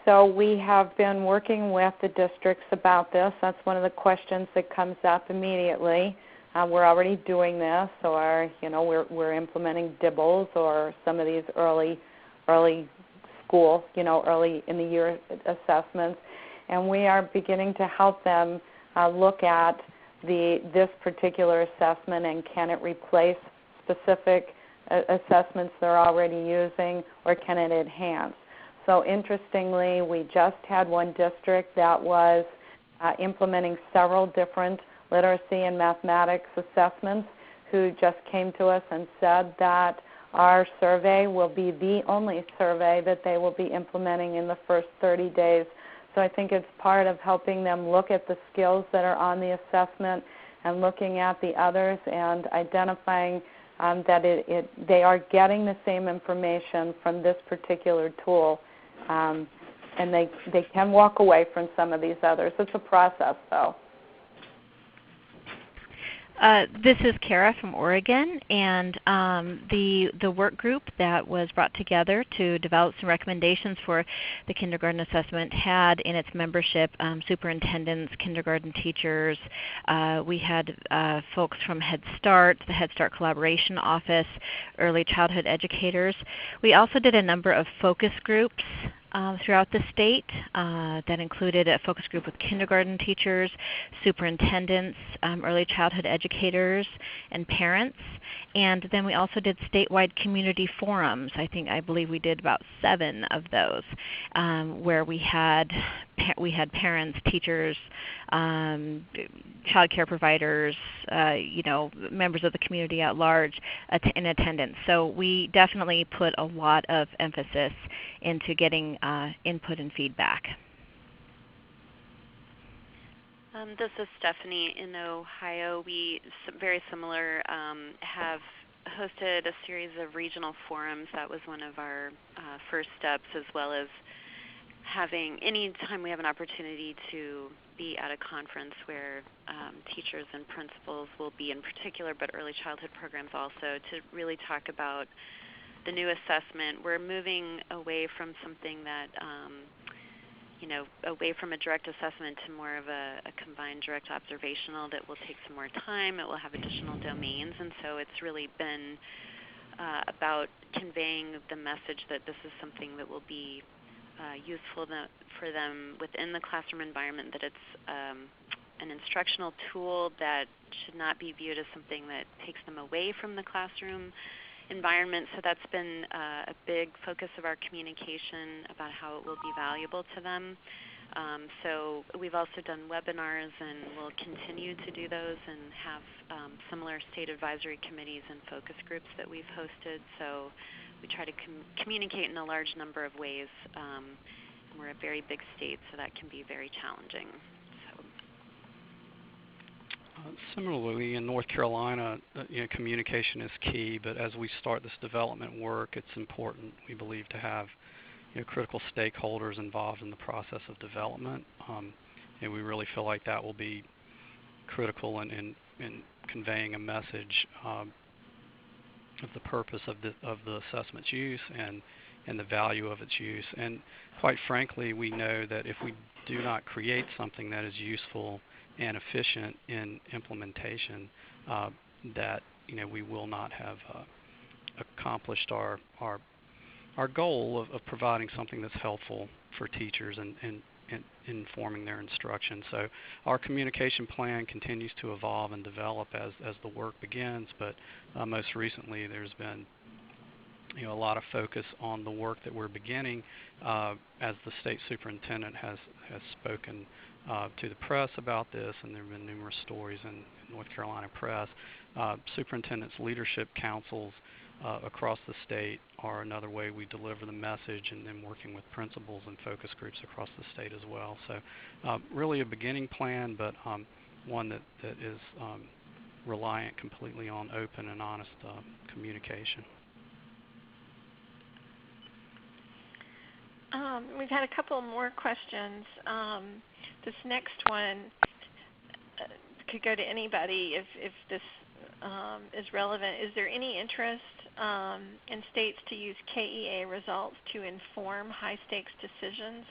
So we have been working with the districts about this. That's one of the questions that comes up immediately. We're already doing this, or we're implementing DIBELS or some of these early school, early in the year assessments, and we are beginning to help them look at this particular assessment and can it replace specific assessments they're already using, or can it enhance? So interestingly, we just had one district that was implementing several different literacy and mathematics assessments who just came to us and said that our survey will be the only survey that they will be implementing in the first 30 days. So I think it's part of helping them look at the skills that are on the assessment and looking at the others and identifying that they are getting the same information from this particular tool. And they can walk away from some of these others. It's a process, though. This is Kara from Oregon, and the work group that was brought together to develop some recommendations for the kindergarten assessment had in its membership superintendents, kindergarten teachers. We had folks from Head Start, the Head Start Collaboration Office, early childhood educators. We also did a number of focus groups throughout the state that included a focus group with kindergarten teachers, superintendents, early childhood educators, and parents. And then we also did statewide community forums. I believe we did about 7 of those, where we had parents, teachers, child care providers, members of the community at large in attendance. So we definitely put a lot of emphasis into getting input and feedback. This is Stephanie in Ohio. We, very similar, have hosted a series of regional forums. That was one of our first steps, as well as having, any time we have an opportunity to be at a conference where teachers and principals will be in particular, but early childhood programs also, to really talk about the new assessment. We're moving away from something that, away from a direct assessment to more of a combined direct observational that will take some more time. It will have additional domains, and so it's really been about conveying the message that this is something that will be useful for them within the classroom environment, that it's an instructional tool that should not be viewed as something that takes them away from the classroom environment. So that's been a big focus of our communication about how it will be valuable to them. So we've also done webinars, and we'll continue to do those and have similar state advisory committees and focus groups that we've hosted. So we try to communicate in a large number of ways. We're a very big state, so that can be very challenging. Similarly, in North Carolina, communication is key, but as we start this development work, it's important, we believe, to have critical stakeholders involved in the process of development. And we really feel like that will be critical in conveying a message of the purpose of the assessment's use and the value of its use. And quite frankly, we know that if we do not create something that is useful and efficient in implementation, that we will not have accomplished our goal of providing something that's helpful for teachers and informing their instruction. So our communication plan continues to evolve and develop as the work begins, but most recently there's been a lot of focus on the work that we're beginning, as the state superintendent has spoken to the press about this, and there have been numerous stories in North Carolina press. Superintendents' leadership councils across the state are another way we deliver the message, and then working with principals and focus groups across the state as well. So really a beginning plan, but one that is reliant completely on open and honest communication. We've had a couple more questions. This next one could go to anybody if this is relevant. Is there any interest in states to use KEA results to inform high-stakes decisions,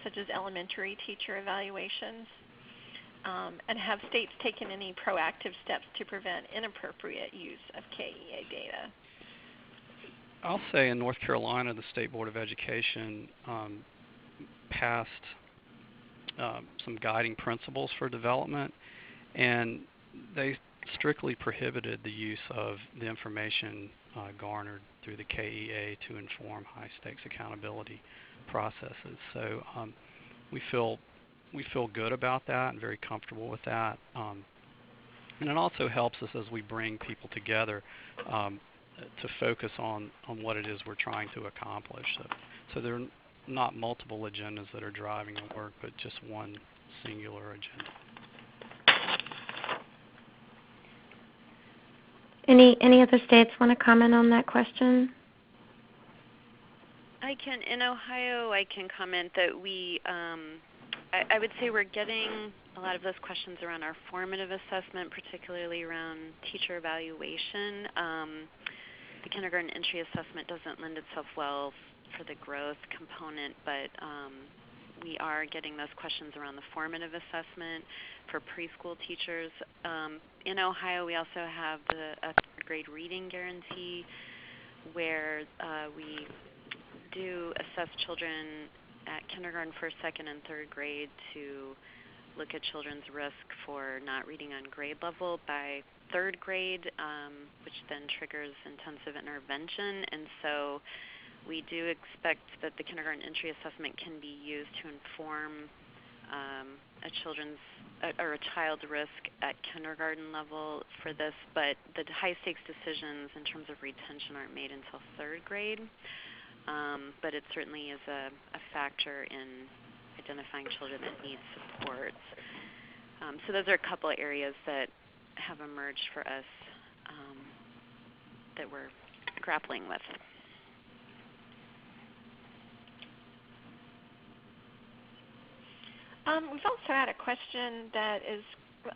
such as elementary teacher evaluations? And have states taken any proactive steps to prevent inappropriate use of KEA data? I'll say in North Carolina, the State Board of Education passed some guiding principles for development, and they strictly prohibited the use of the information garnered through the KEA to inform high-stakes accountability processes. So we feel good about that and very comfortable with that. And it also helps us as we bring people together to focus on what it is we're trying to accomplish. So there are not multiple agendas that are driving the work, but just one singular agenda. Any other states want to comment on that question? In Ohio, I can comment that we, I would say we're getting a lot of those questions around our formative assessment, particularly around teacher evaluation. The kindergarten entry assessment doesn't lend itself well for the growth component, but we are getting those questions around the formative assessment for preschool teachers. In Ohio, we also have a third grade reading guarantee where we do assess children at kindergarten, first, second, and third grade to look at children's risk for not reading on grade level by third grade, which then triggers intensive intervention. And so we do expect that the kindergarten entry assessment can be used to inform a child's risk at kindergarten level for this, but the high stakes decisions in terms of retention aren't made until third grade. But it certainly is a factor in identifying children that need supports. So those are a couple of areas that have emerged for us that we're grappling with. We've also had a question that is,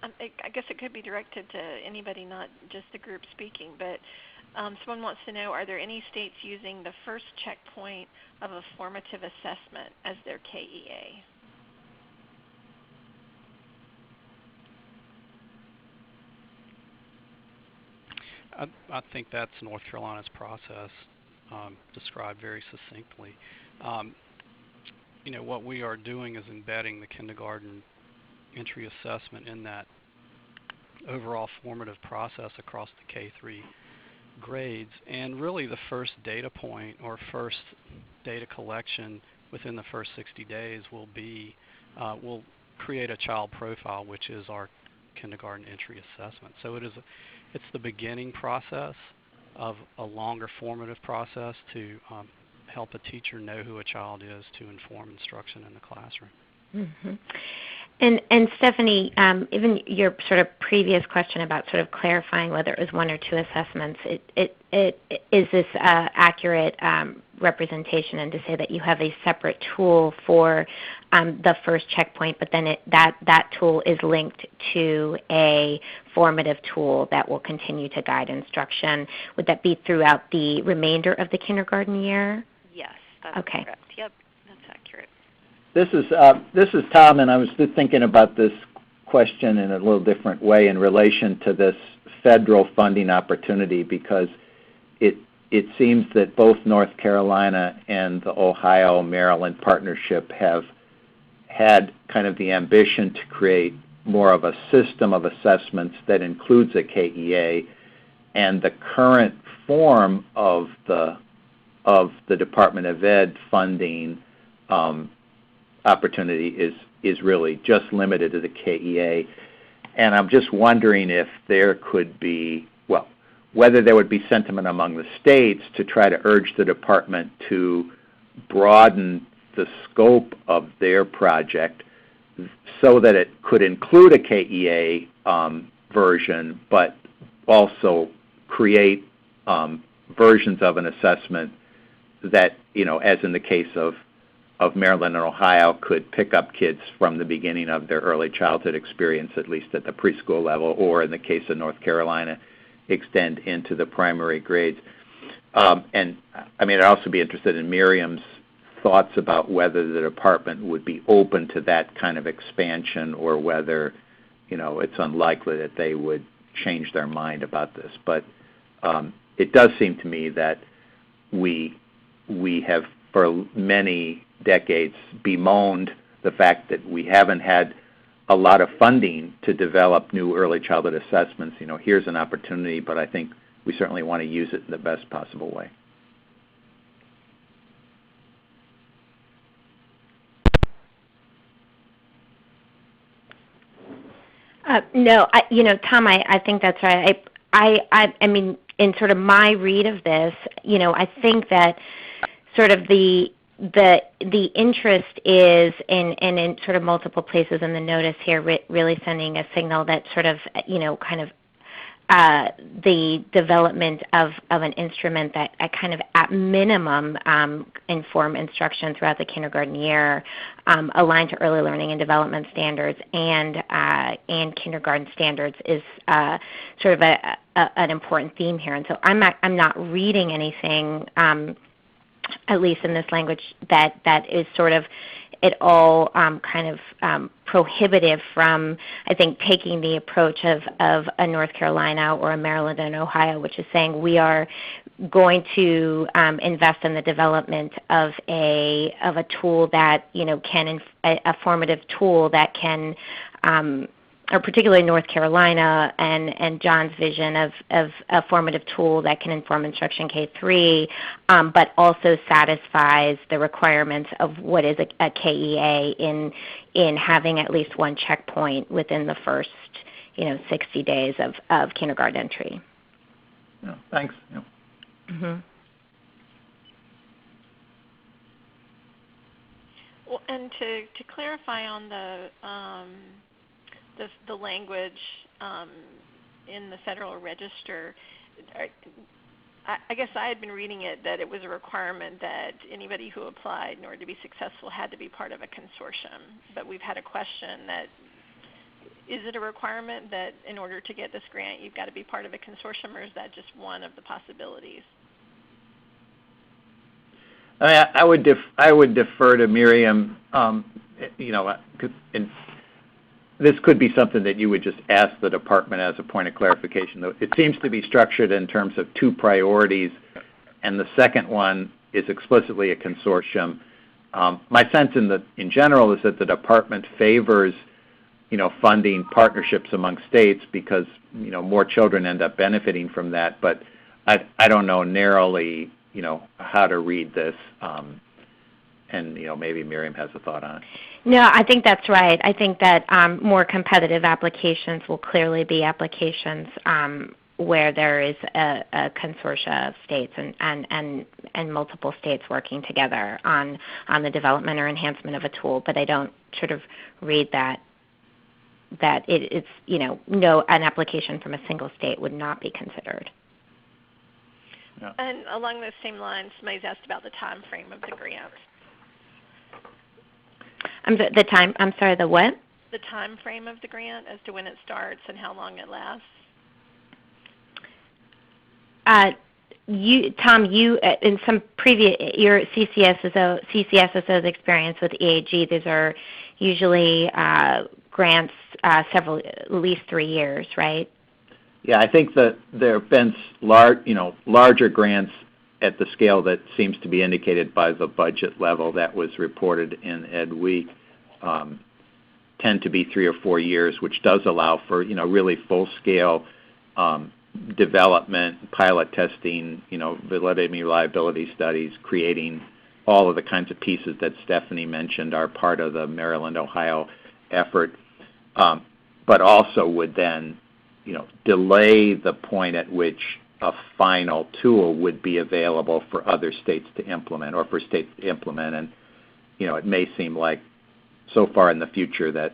I guess it could be directed to anybody, not just the group speaking, but someone wants to know, are there any states using the first checkpoint of a formative assessment as their KEA? I think that's North Carolina's process, described very succinctly. What we are doing is embedding the kindergarten entry assessment in that overall formative process across the K-3 grades. And really the first data point or first data collection within the first 60 days will create a child profile, which is our kindergarten entry assessment. So it's the beginning process of a longer formative process to help a teacher know who a child is to inform instruction in the classroom. Mm-hmm. And Stephanie, even your sort of previous question about sort of clarifying whether it was one or two assessments, is this accurate representation, and to say that you have a separate tool for the first checkpoint, but then that tool is linked to a formative tool that will continue to guide instruction? Would that be throughout the remainder of the kindergarten year? Yes, that's correct. Yep, that's accurate. This is Tom, and I was just thinking about this question in a little different way in relation to this federal funding opportunity, because it seems that both North Carolina and the Ohio-Maryland partnership have had kind of the ambition to create more of a system of assessments that includes a KEA, and the current form of the Department of Ed funding opportunity is really just limited to the KEA. And I'm just wondering if there could be, whether there would be sentiment among the states to try to urge the department to broaden the scope of their project so that it could include a KEA version, but also create versions of an assessment that, as in the case of Maryland and Ohio, could pick up kids from the beginning of their early childhood experience, at least at the preschool level, or in the case of North Carolina, extend into the primary grades. And I'd also be interested in Miriam's thoughts about whether the department would be open to that kind of expansion, or whether, it's unlikely that they would change their mind about this. But it does seem to me that we have for many decades bemoaned the fact that we haven't had a lot of funding to develop new early childhood assessments. Here's an opportunity, but I think we certainly want to use it in the best possible way. No, Tom, I think that's right. I mean, in sort of my read of this, I think that sort of the interest is in sort of multiple places in the notice here, really sending a signal that sort of, kind of the development of an instrument that kind of at minimum inform instruction throughout the kindergarten year, aligned to early learning and development standards and kindergarten standards is sort of an important theme here. And so I'm not reading anything, at least in this language, that is sort of at all kind of prohibitive from, I think, taking the approach of a North Carolina or a Maryland and Ohio, which is saying we are going to invest in the development of a tool that can a formative tool that can, or particularly North Carolina and John's vision of a formative tool that can inform instruction K-3, but also satisfies the requirements of what is a KEA in having at least one checkpoint within the first 60 days of kindergarten entry. Yeah, thanks. Yeah. Mm-hmm. Well, and to clarify on the language in the Federal Register, I guess I had been reading it that it was a requirement that anybody who applied in order to be successful had to be part of a consortium. But we've had a question that, is it a requirement that in order to get this grant you've got to be part of a consortium, or is that just one of the possibilities? I would defer to Miriam. This could be something that you would just ask the department as a point of clarification. It seems to be structured in terms of two priorities, and the second one is explicitly a consortium. My sense in general is that the department favors funding partnerships among states because more children end up benefiting from that. But I don't know narrowly how to read this, and maybe Miriam has a thought on it. No, I think that's right. I think that more competitive applications will clearly be applications where there is a consortia of states and multiple states working together on the development or enhancement of a tool. But I don't sort of read that it's an application from a single state would not be considered. Yeah. And along those same lines, somebody's asked about the time frame of the grant. The what? The time frame of the grant as to when it starts and how long it lasts. Tom, in some previous your CCSSO's experience with EAG, these are usually grants at least 3 years, right? Yeah, I think that there have been larger grants at the scale that seems to be indicated by the budget level that was reported in Ed Week, tend to be 3 or 4 years, which does allow for really full-scale development, pilot testing, validity and reliability studies, creating all of the kinds of pieces that Stephanie mentioned are part of the Maryland-Ohio effort, but also would then delay the point at which a final tool would be available for other states to implement or for states to implement. And, it may seem like so far in the future that,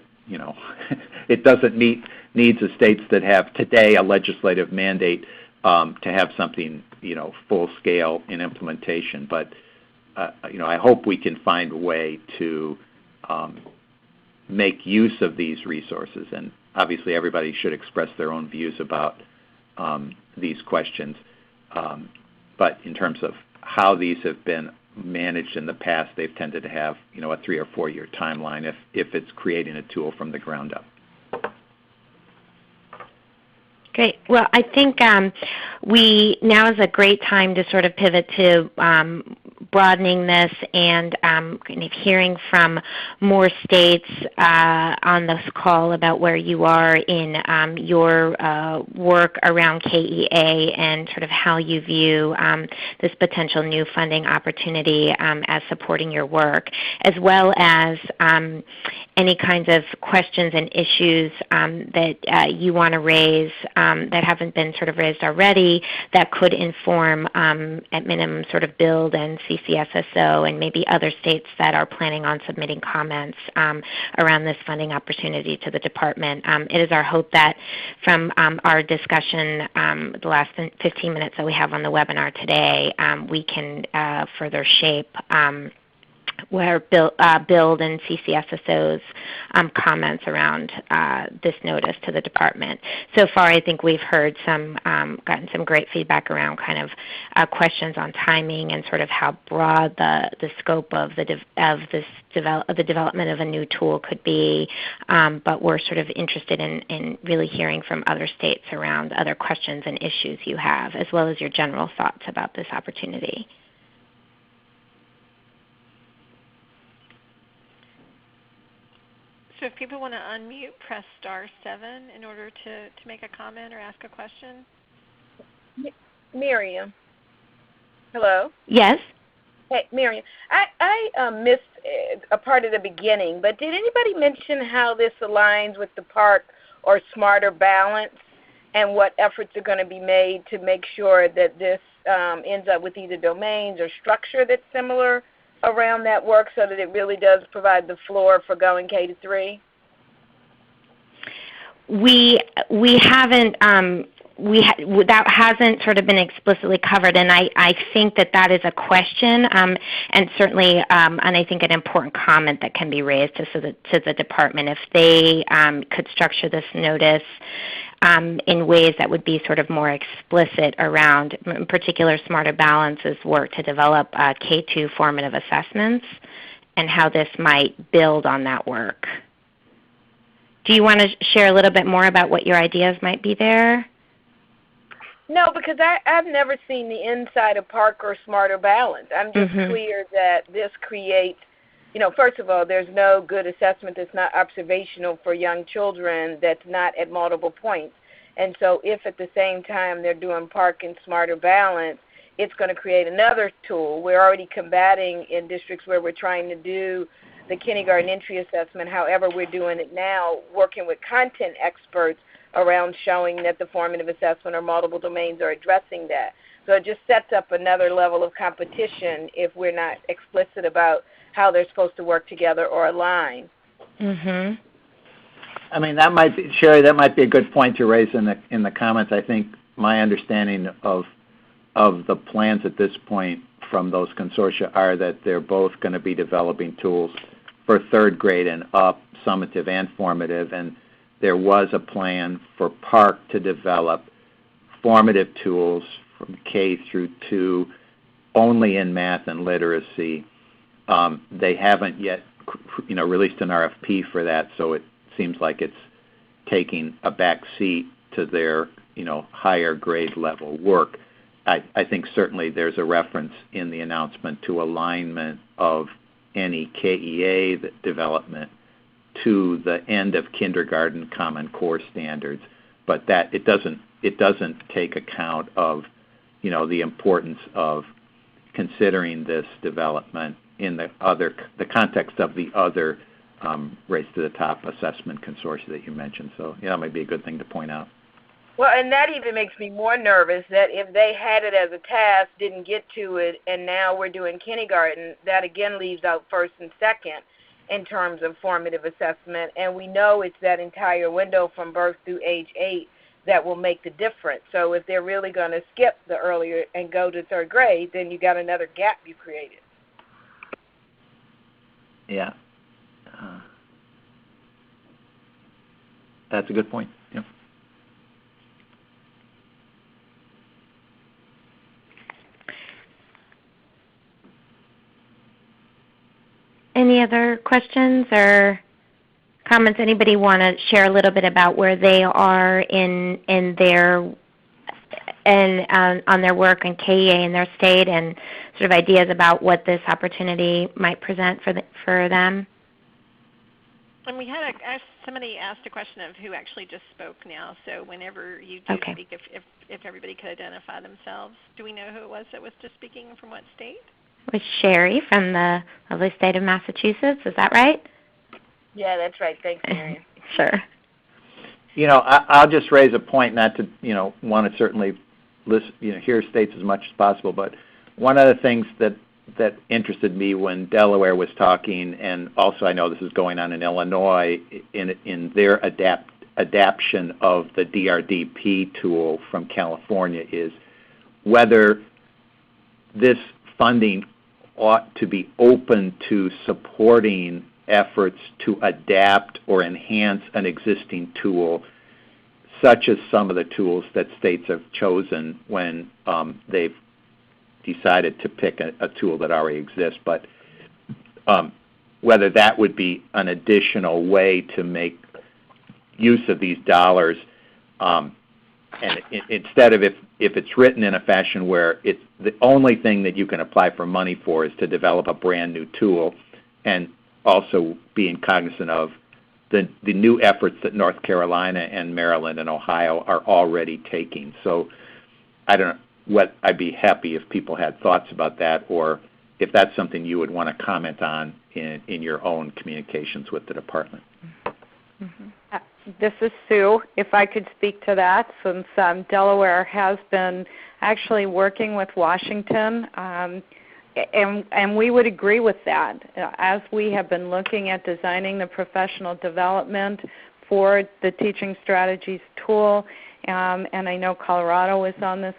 it doesn't meet needs of states that have today a legislative mandate to have something, full scale in implementation. But, I hope we can find a way to make use of these resources. And obviously everybody should express their own views about these questions. But in terms of how these have been managed in the past, they've tended to have a 3 or 4 year timeline if it's creating a tool from the ground up. Great. Well, I think now is a great time to sort of pivot to broadening this and kind of hearing from more states on this call about where you are in your work around KEA and sort of how you view this potential new funding opportunity as supporting your work, as well as any kinds of questions and issues that you want to raise that haven't been sort of raised already that could inform, at minimum, sort of BUILD and CCSSO and maybe other states that are planning on submitting comments around this funding opportunity to the department. It is our hope that from our discussion, the last 15 minutes that we have on the webinar today, we can further shape where build and CCSSO's comments around this notice to the department. So far, I think we've heard gotten some great feedback around kind of questions on timing and sort of how broad the scope of the development of a new tool could be. But we're sort of interested in really hearing from other states around other questions and issues you have, as well as your general thoughts about this opportunity. So if people want to unmute, press *7 in order to make a comment or ask a question. Miriam. Hello? Yes? Hey, Miriam. I missed a part of the beginning, but did anybody mention how this aligns with the PARCC or Smarter Balanced and what efforts are going to be made to make sure that this ends up with either domains or structure that's similar around that work so that it really does provide the floor for going K-3? We haven't, that hasn't sort of been explicitly covered, and I think that is a question, and certainly, and I think an important comment that can be raised to the department if they could structure this notice in ways that would be sort of more explicit around, in particular, Smarter Balance's work to develop K-2 formative assessments and how this might build on that work. Do you want to share a little bit more about what your ideas might be there? No, because I've never seen the inside of PARCC or Smarter Balanced. I'm just clear that this creates, first of all, there's no good assessment that's not observational for young children that's not at multiple points. And so if at the same time they're doing PARCC and Smarter Balanced, it's going to create another tool. We're already combating in districts where we're trying to do the kindergarten entry assessment, however we're doing it now, working with content experts around showing that the formative assessment or multiple domains are addressing that. So it just sets up another level of competition if we're not explicit about how they're supposed to work together or align. I mean, that might be, Sherry, that might be a good point to raise in the comments. I think my understanding of the plans at this point from those consortia are that they're both going to be developing tools for third grade and up, summative and formative, and there was a plan for PARCC to develop formative tools from K through 2 only in math and literacy. They haven't yet released an RFP for that, so it seems like it's taking a back seat to their higher grade level work. I think certainly there's a reference in the announcement to alignment of any KEA development to the end of kindergarten Common Core standards, but that it doesn't take account of the importance of considering this development in the context of the other Race to the Top assessment consortia that you mentioned. So that might be a good thing to point out. Well, and that even makes me more nervous that if they had it as a task, didn't get to it, and now we're doing kindergarten, that again leaves out first and second in terms of formative assessment. And we know it's that entire window from birth through age 8 that will make the difference. So if they're really going to skip the earlier and go to third grade, then you got another gap you created. Yeah. That's a good point. Yep. Any other questions or comments? Anybody want to share a little bit about where they are on their work in KEA in their state, and sort of ideas about what this opportunity might present for them? And we had somebody asked a question of who actually just spoke now. So whenever you do speak, if everybody could identify themselves. Do we know who it was that was just speaking, from what state? It was Sherry from the lovely state of Massachusetts. Is that right? Yeah, that's right. Thanks, Marion. Sure. I'll just raise a point, not to want to certainly hear states as much as possible, but one of the things that that interested me when Delaware was talking, and also I know this is going on in Illinois, in their adaptation of the DRDP tool from California, is whether this funding ought to be open to supporting efforts to adapt or enhance an existing tool, such as some of the tools that states have chosen when they've decided to pick a tool that already exists, but whether that would be an additional way to make use of these dollars, and instead of if it's written in a fashion where it's the only thing that you can apply for money for is to develop a brand new tool, and also being cognizant of the new efforts that North Carolina and Maryland and Ohio are already taking. So I don't know. I'd be happy if people had thoughts about that, or if that's something you would want to comment on in your own communications with the department. Mm-hmm. This is Sue. If I could speak to that, since Delaware has been actually working with Washington, and we would agree with that. As we have been looking at designing the professional development for the Teaching Strategies tool, and I know Colorado is on this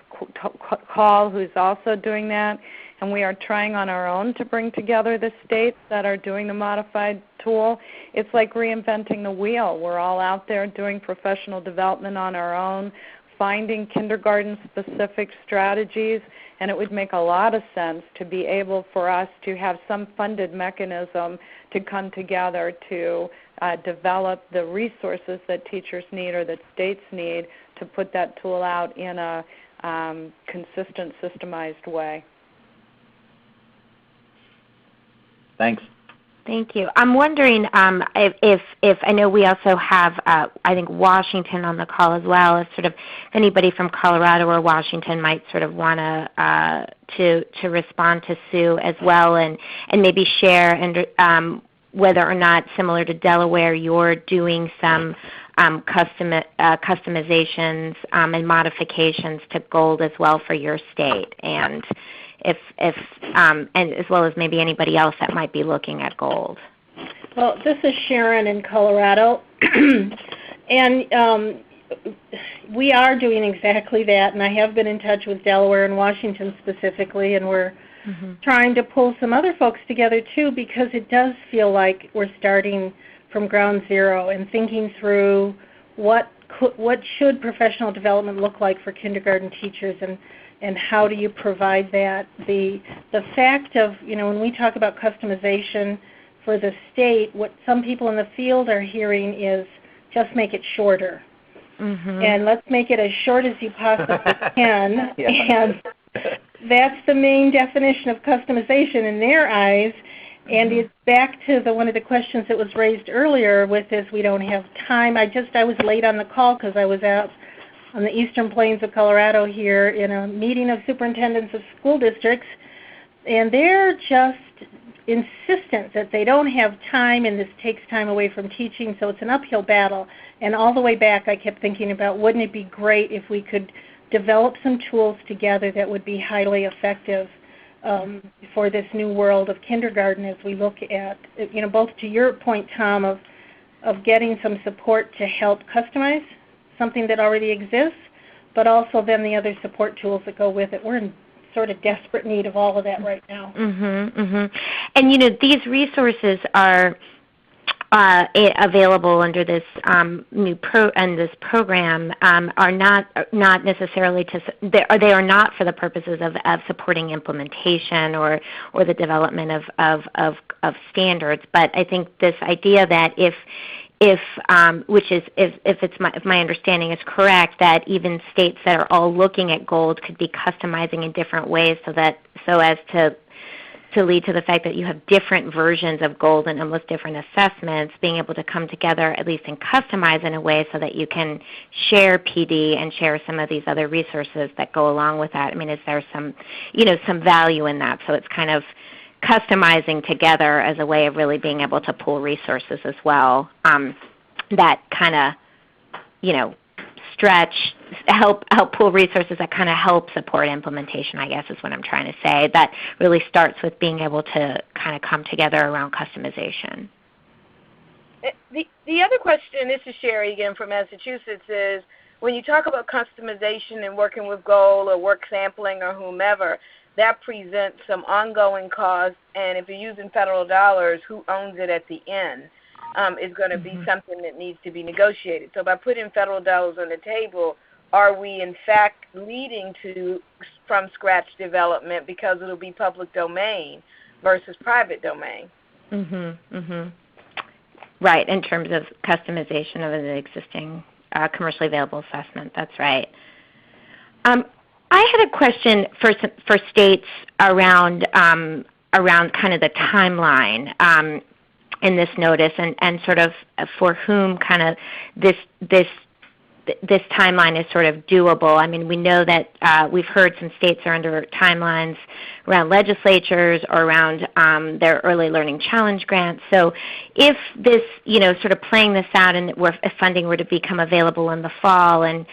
call who's also doing that, and we are trying on our own to bring together the states that are doing the modified tool. It's like reinventing the wheel. We're all out there doing professional development on our own, finding kindergarten-specific strategies, and it would make a lot of sense to be able for us to have some funded mechanism to come together to develop the resources that teachers need or that states need to put that tool out in a consistent, systemized way. Thanks. Thank you. I'm wondering if I know we also have, I think, Washington on the call as well, if sort of anybody from Colorado or Washington might sort of want to respond to Sue as well, and maybe share whether or not, similar to Delaware, you're doing some customizations and modifications to GOLD as well for your state, and and as well as maybe anybody else that might be looking at GOLD. Well, this is Sharon in Colorado, and we are doing exactly that, and I have been in touch with Delaware and Washington specifically, and we're trying to pull some other folks together too, because it does feel like we're starting from ground zero and thinking through what should professional development look like for kindergarten teachers, and how do you provide that. The fact of, when we talk about customization for the state, what some people in the field are hearing is just make it shorter. And let's make it as short as you possibly can. And that's the main definition of customization in their eyes. And it's back to one of the questions that was raised earlier with this, we don't have time. I was late on the call because I was out on the eastern plains of Colorado here in a meeting of superintendents of school districts, and they're just insistent that they don't have time and this takes time away from teaching, so it's an uphill battle. And all the way back I kept thinking about, wouldn't it be great if we could develop some tools together that would be highly effective for this new world of kindergarten, as we look at, both to your point, Tom, of getting some support to help customize something that already exists, but also then the other support tools that go with it. We're in sort of desperate need of all of that right now. And these resources are available under this new this program are not necessarily they are not for the purposes of supporting implementation or the development of standards. But I think this idea that if my understanding is correct, that even states that are all looking at GOLD could be customizing in different ways so as to lead to the fact that you have different versions of GOLD and almost different assessments, being able to come together at least and customize in a way so that you can share PD and share some of these other resources that go along with that. I mean, is there some value in that? So it's kind of customizing together as a way of really being able to pull resources as well that kind of, help pool resources that kind of help support implementation, I guess is what I'm trying to say. That really starts with being able to kind of come together around customization. The other question, this is Sherry again from Massachusetts, is when you talk about customization and working with Goal or work sampling or whomever, that presents some ongoing costs, and if you're using federal dollars, who owns it at the end is going to be something that needs to be negotiated. So by putting federal dollars on the table, are we in fact leading to from scratch development because it'll be public domain versus private domain? Right, in terms of customization of an existing commercially available assessment. That's right. I had a question for states around kind of the timeline in this notice, and sort of for whom kind of this timeline is sort of doable. I mean, we know that we've heard some states are under timelines around legislatures or around their early learning challenge grants. So if this, sort of playing this out, and if funding were to become available in the fall, and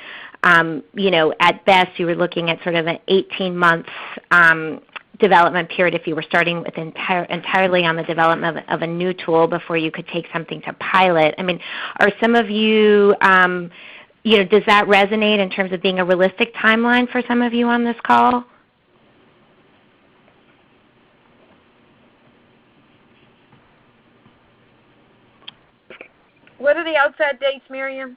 at best you were looking at sort of an 18-month development period if you were starting with entirely on the development of a new tool before you could take something to pilot. I mean, are some of you, does that resonate in terms of being a realistic timeline for some of you on this call? What are the outside dates, Miriam?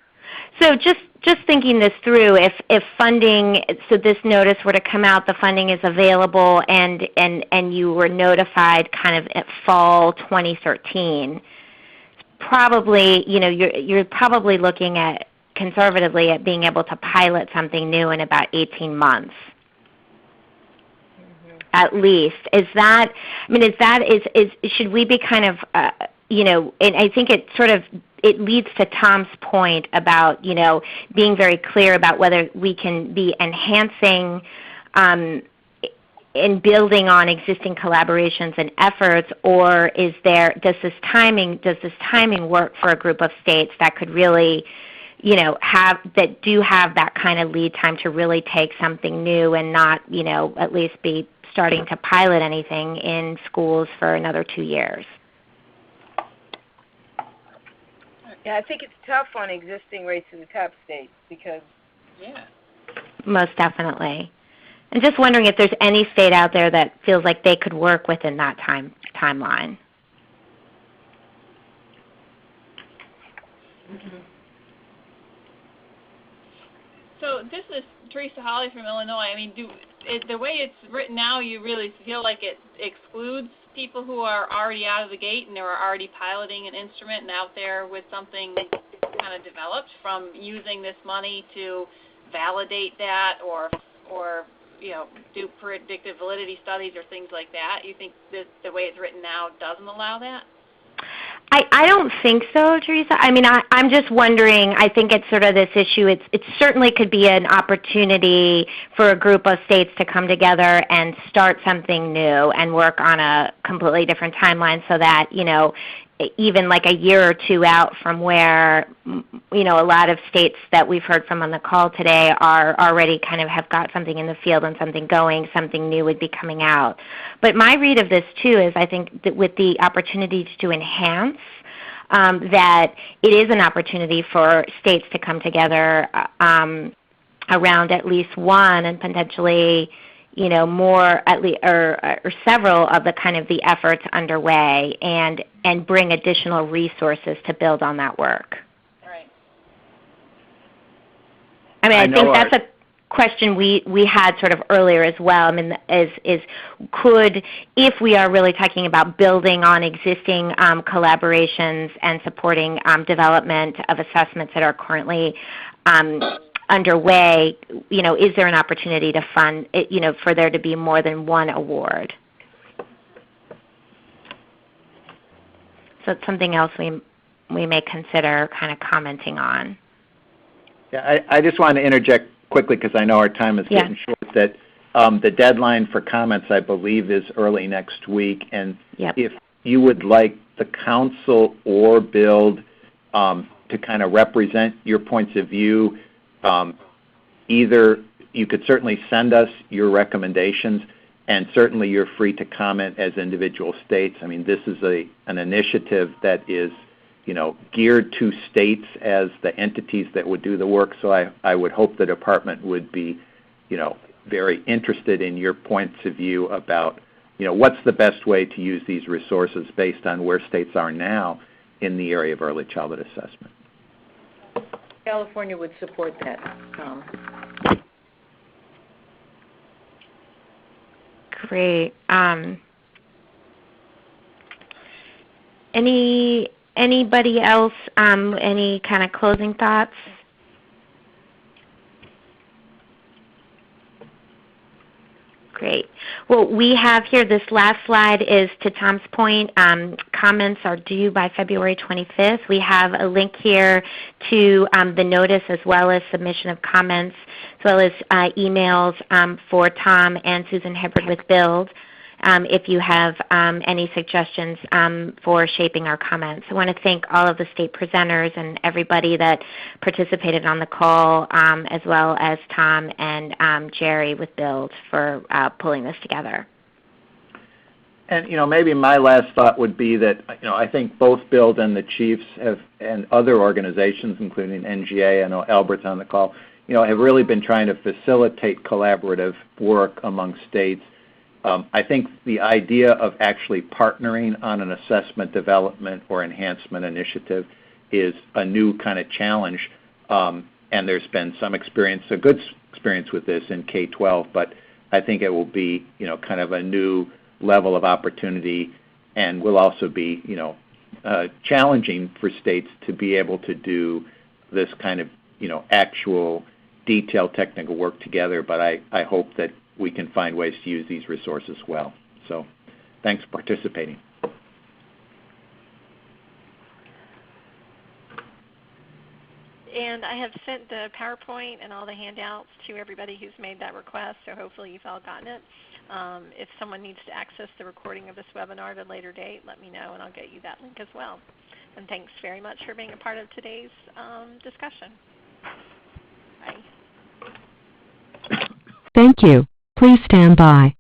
So just thinking this through, if funding, so this notice were to come out, the funding is available, and you were notified kind of at fall 2013, probably, you're probably looking at conservatively at being able to pilot something new in about 18 months. At least. Is that, should we be kind of, and I think it leads to Tom's point about, being very clear about whether we can be enhancing and building on existing collaborations and efforts, or does this timing work for a group of states that could really, have that kind of lead time to really take something new and not, at least be starting to pilot anything in schools for another 2 years? Yeah, I think it's tough on existing rates in the top states because, Most definitely. And just wondering if there's any state out there that feels like they could work within that timeline. So this is Teresa Holly from Illinois. I mean, the way it's written now, you really feel like it excludes people who are already out of the gate and are already piloting an instrument and out there with something kind of developed from using this money to validate that or do predictive validity studies or things like that. You think that the way it's written now doesn't allow that? I don't think so, Teresa. I mean, I'm just wondering, I think it's sort of this issue. It certainly could be an opportunity for a group of states to come together and start something new and work on a completely different timeline so that, even like a year or two out from where, a lot of states that we've heard from on the call today are already kind of have got something in the field and something going, something new would be coming out. But my read of this, too, is I think that with the opportunities to enhance, that it is an opportunity for states to come together around at least one and potentially more at least or several of the kind of the efforts underway and bring additional resources to build on that work. Right. I mean, I think that's a question we had sort of earlier as well. I mean, if we are really talking about building on existing collaborations and supporting development of assessments that are currently underway, is there an opportunity to fund, for there to be more than one award? So it's something else we may consider kind of commenting on. Yeah, I just want to interject quickly because I know our time is getting short, that the deadline for comments, I believe, is early next week. And if you would like the council or BUILD to kind of represent your points of view, either you could certainly send us your recommendations, and certainly you're free to comment as individual states. I mean, this is an initiative that is, geared to states as the entities that would do the work. So I would hope the department would be, very interested in your points of view about, what's the best way to use these resources based on where states are now in the area of early childhood assessment. California would support that. Great. Anybody else, any kind of closing thoughts? Great. Well, we have here, this last slide is to Tom's point, comments are due by February 25th. We have a link here to the notice as well as submission of comments, as well as emails for Tom and Susan Hibbard with Build. If you have any suggestions for shaping our comments. I want to thank all of the state presenters and everybody that participated on the call, as well as Tom and Jerry with Build for pulling this together. And maybe my last thought would be that I think both Build and the chiefs have, and other organizations, including NGA, I know Albert's on the call, have really been trying to facilitate collaborative work among states. I think the idea of actually partnering on an assessment development or enhancement initiative is a new kind of challenge, and there's been some experience, a good experience with this in K-12, but I think it will be, kind of a new level of opportunity, and will also be, challenging for states to be able to do this kind of, actual detailed technical work together, but I hope that we can find ways to use these resources well. So thanks for participating. And I have sent the PowerPoint and all the handouts to everybody who's made that request, so hopefully you've all gotten it. If someone needs to access the recording of this webinar at a later date, let me know and I'll get you that link as well. And thanks very much for being a part of today's discussion. Bye. Thank you. Please stand by.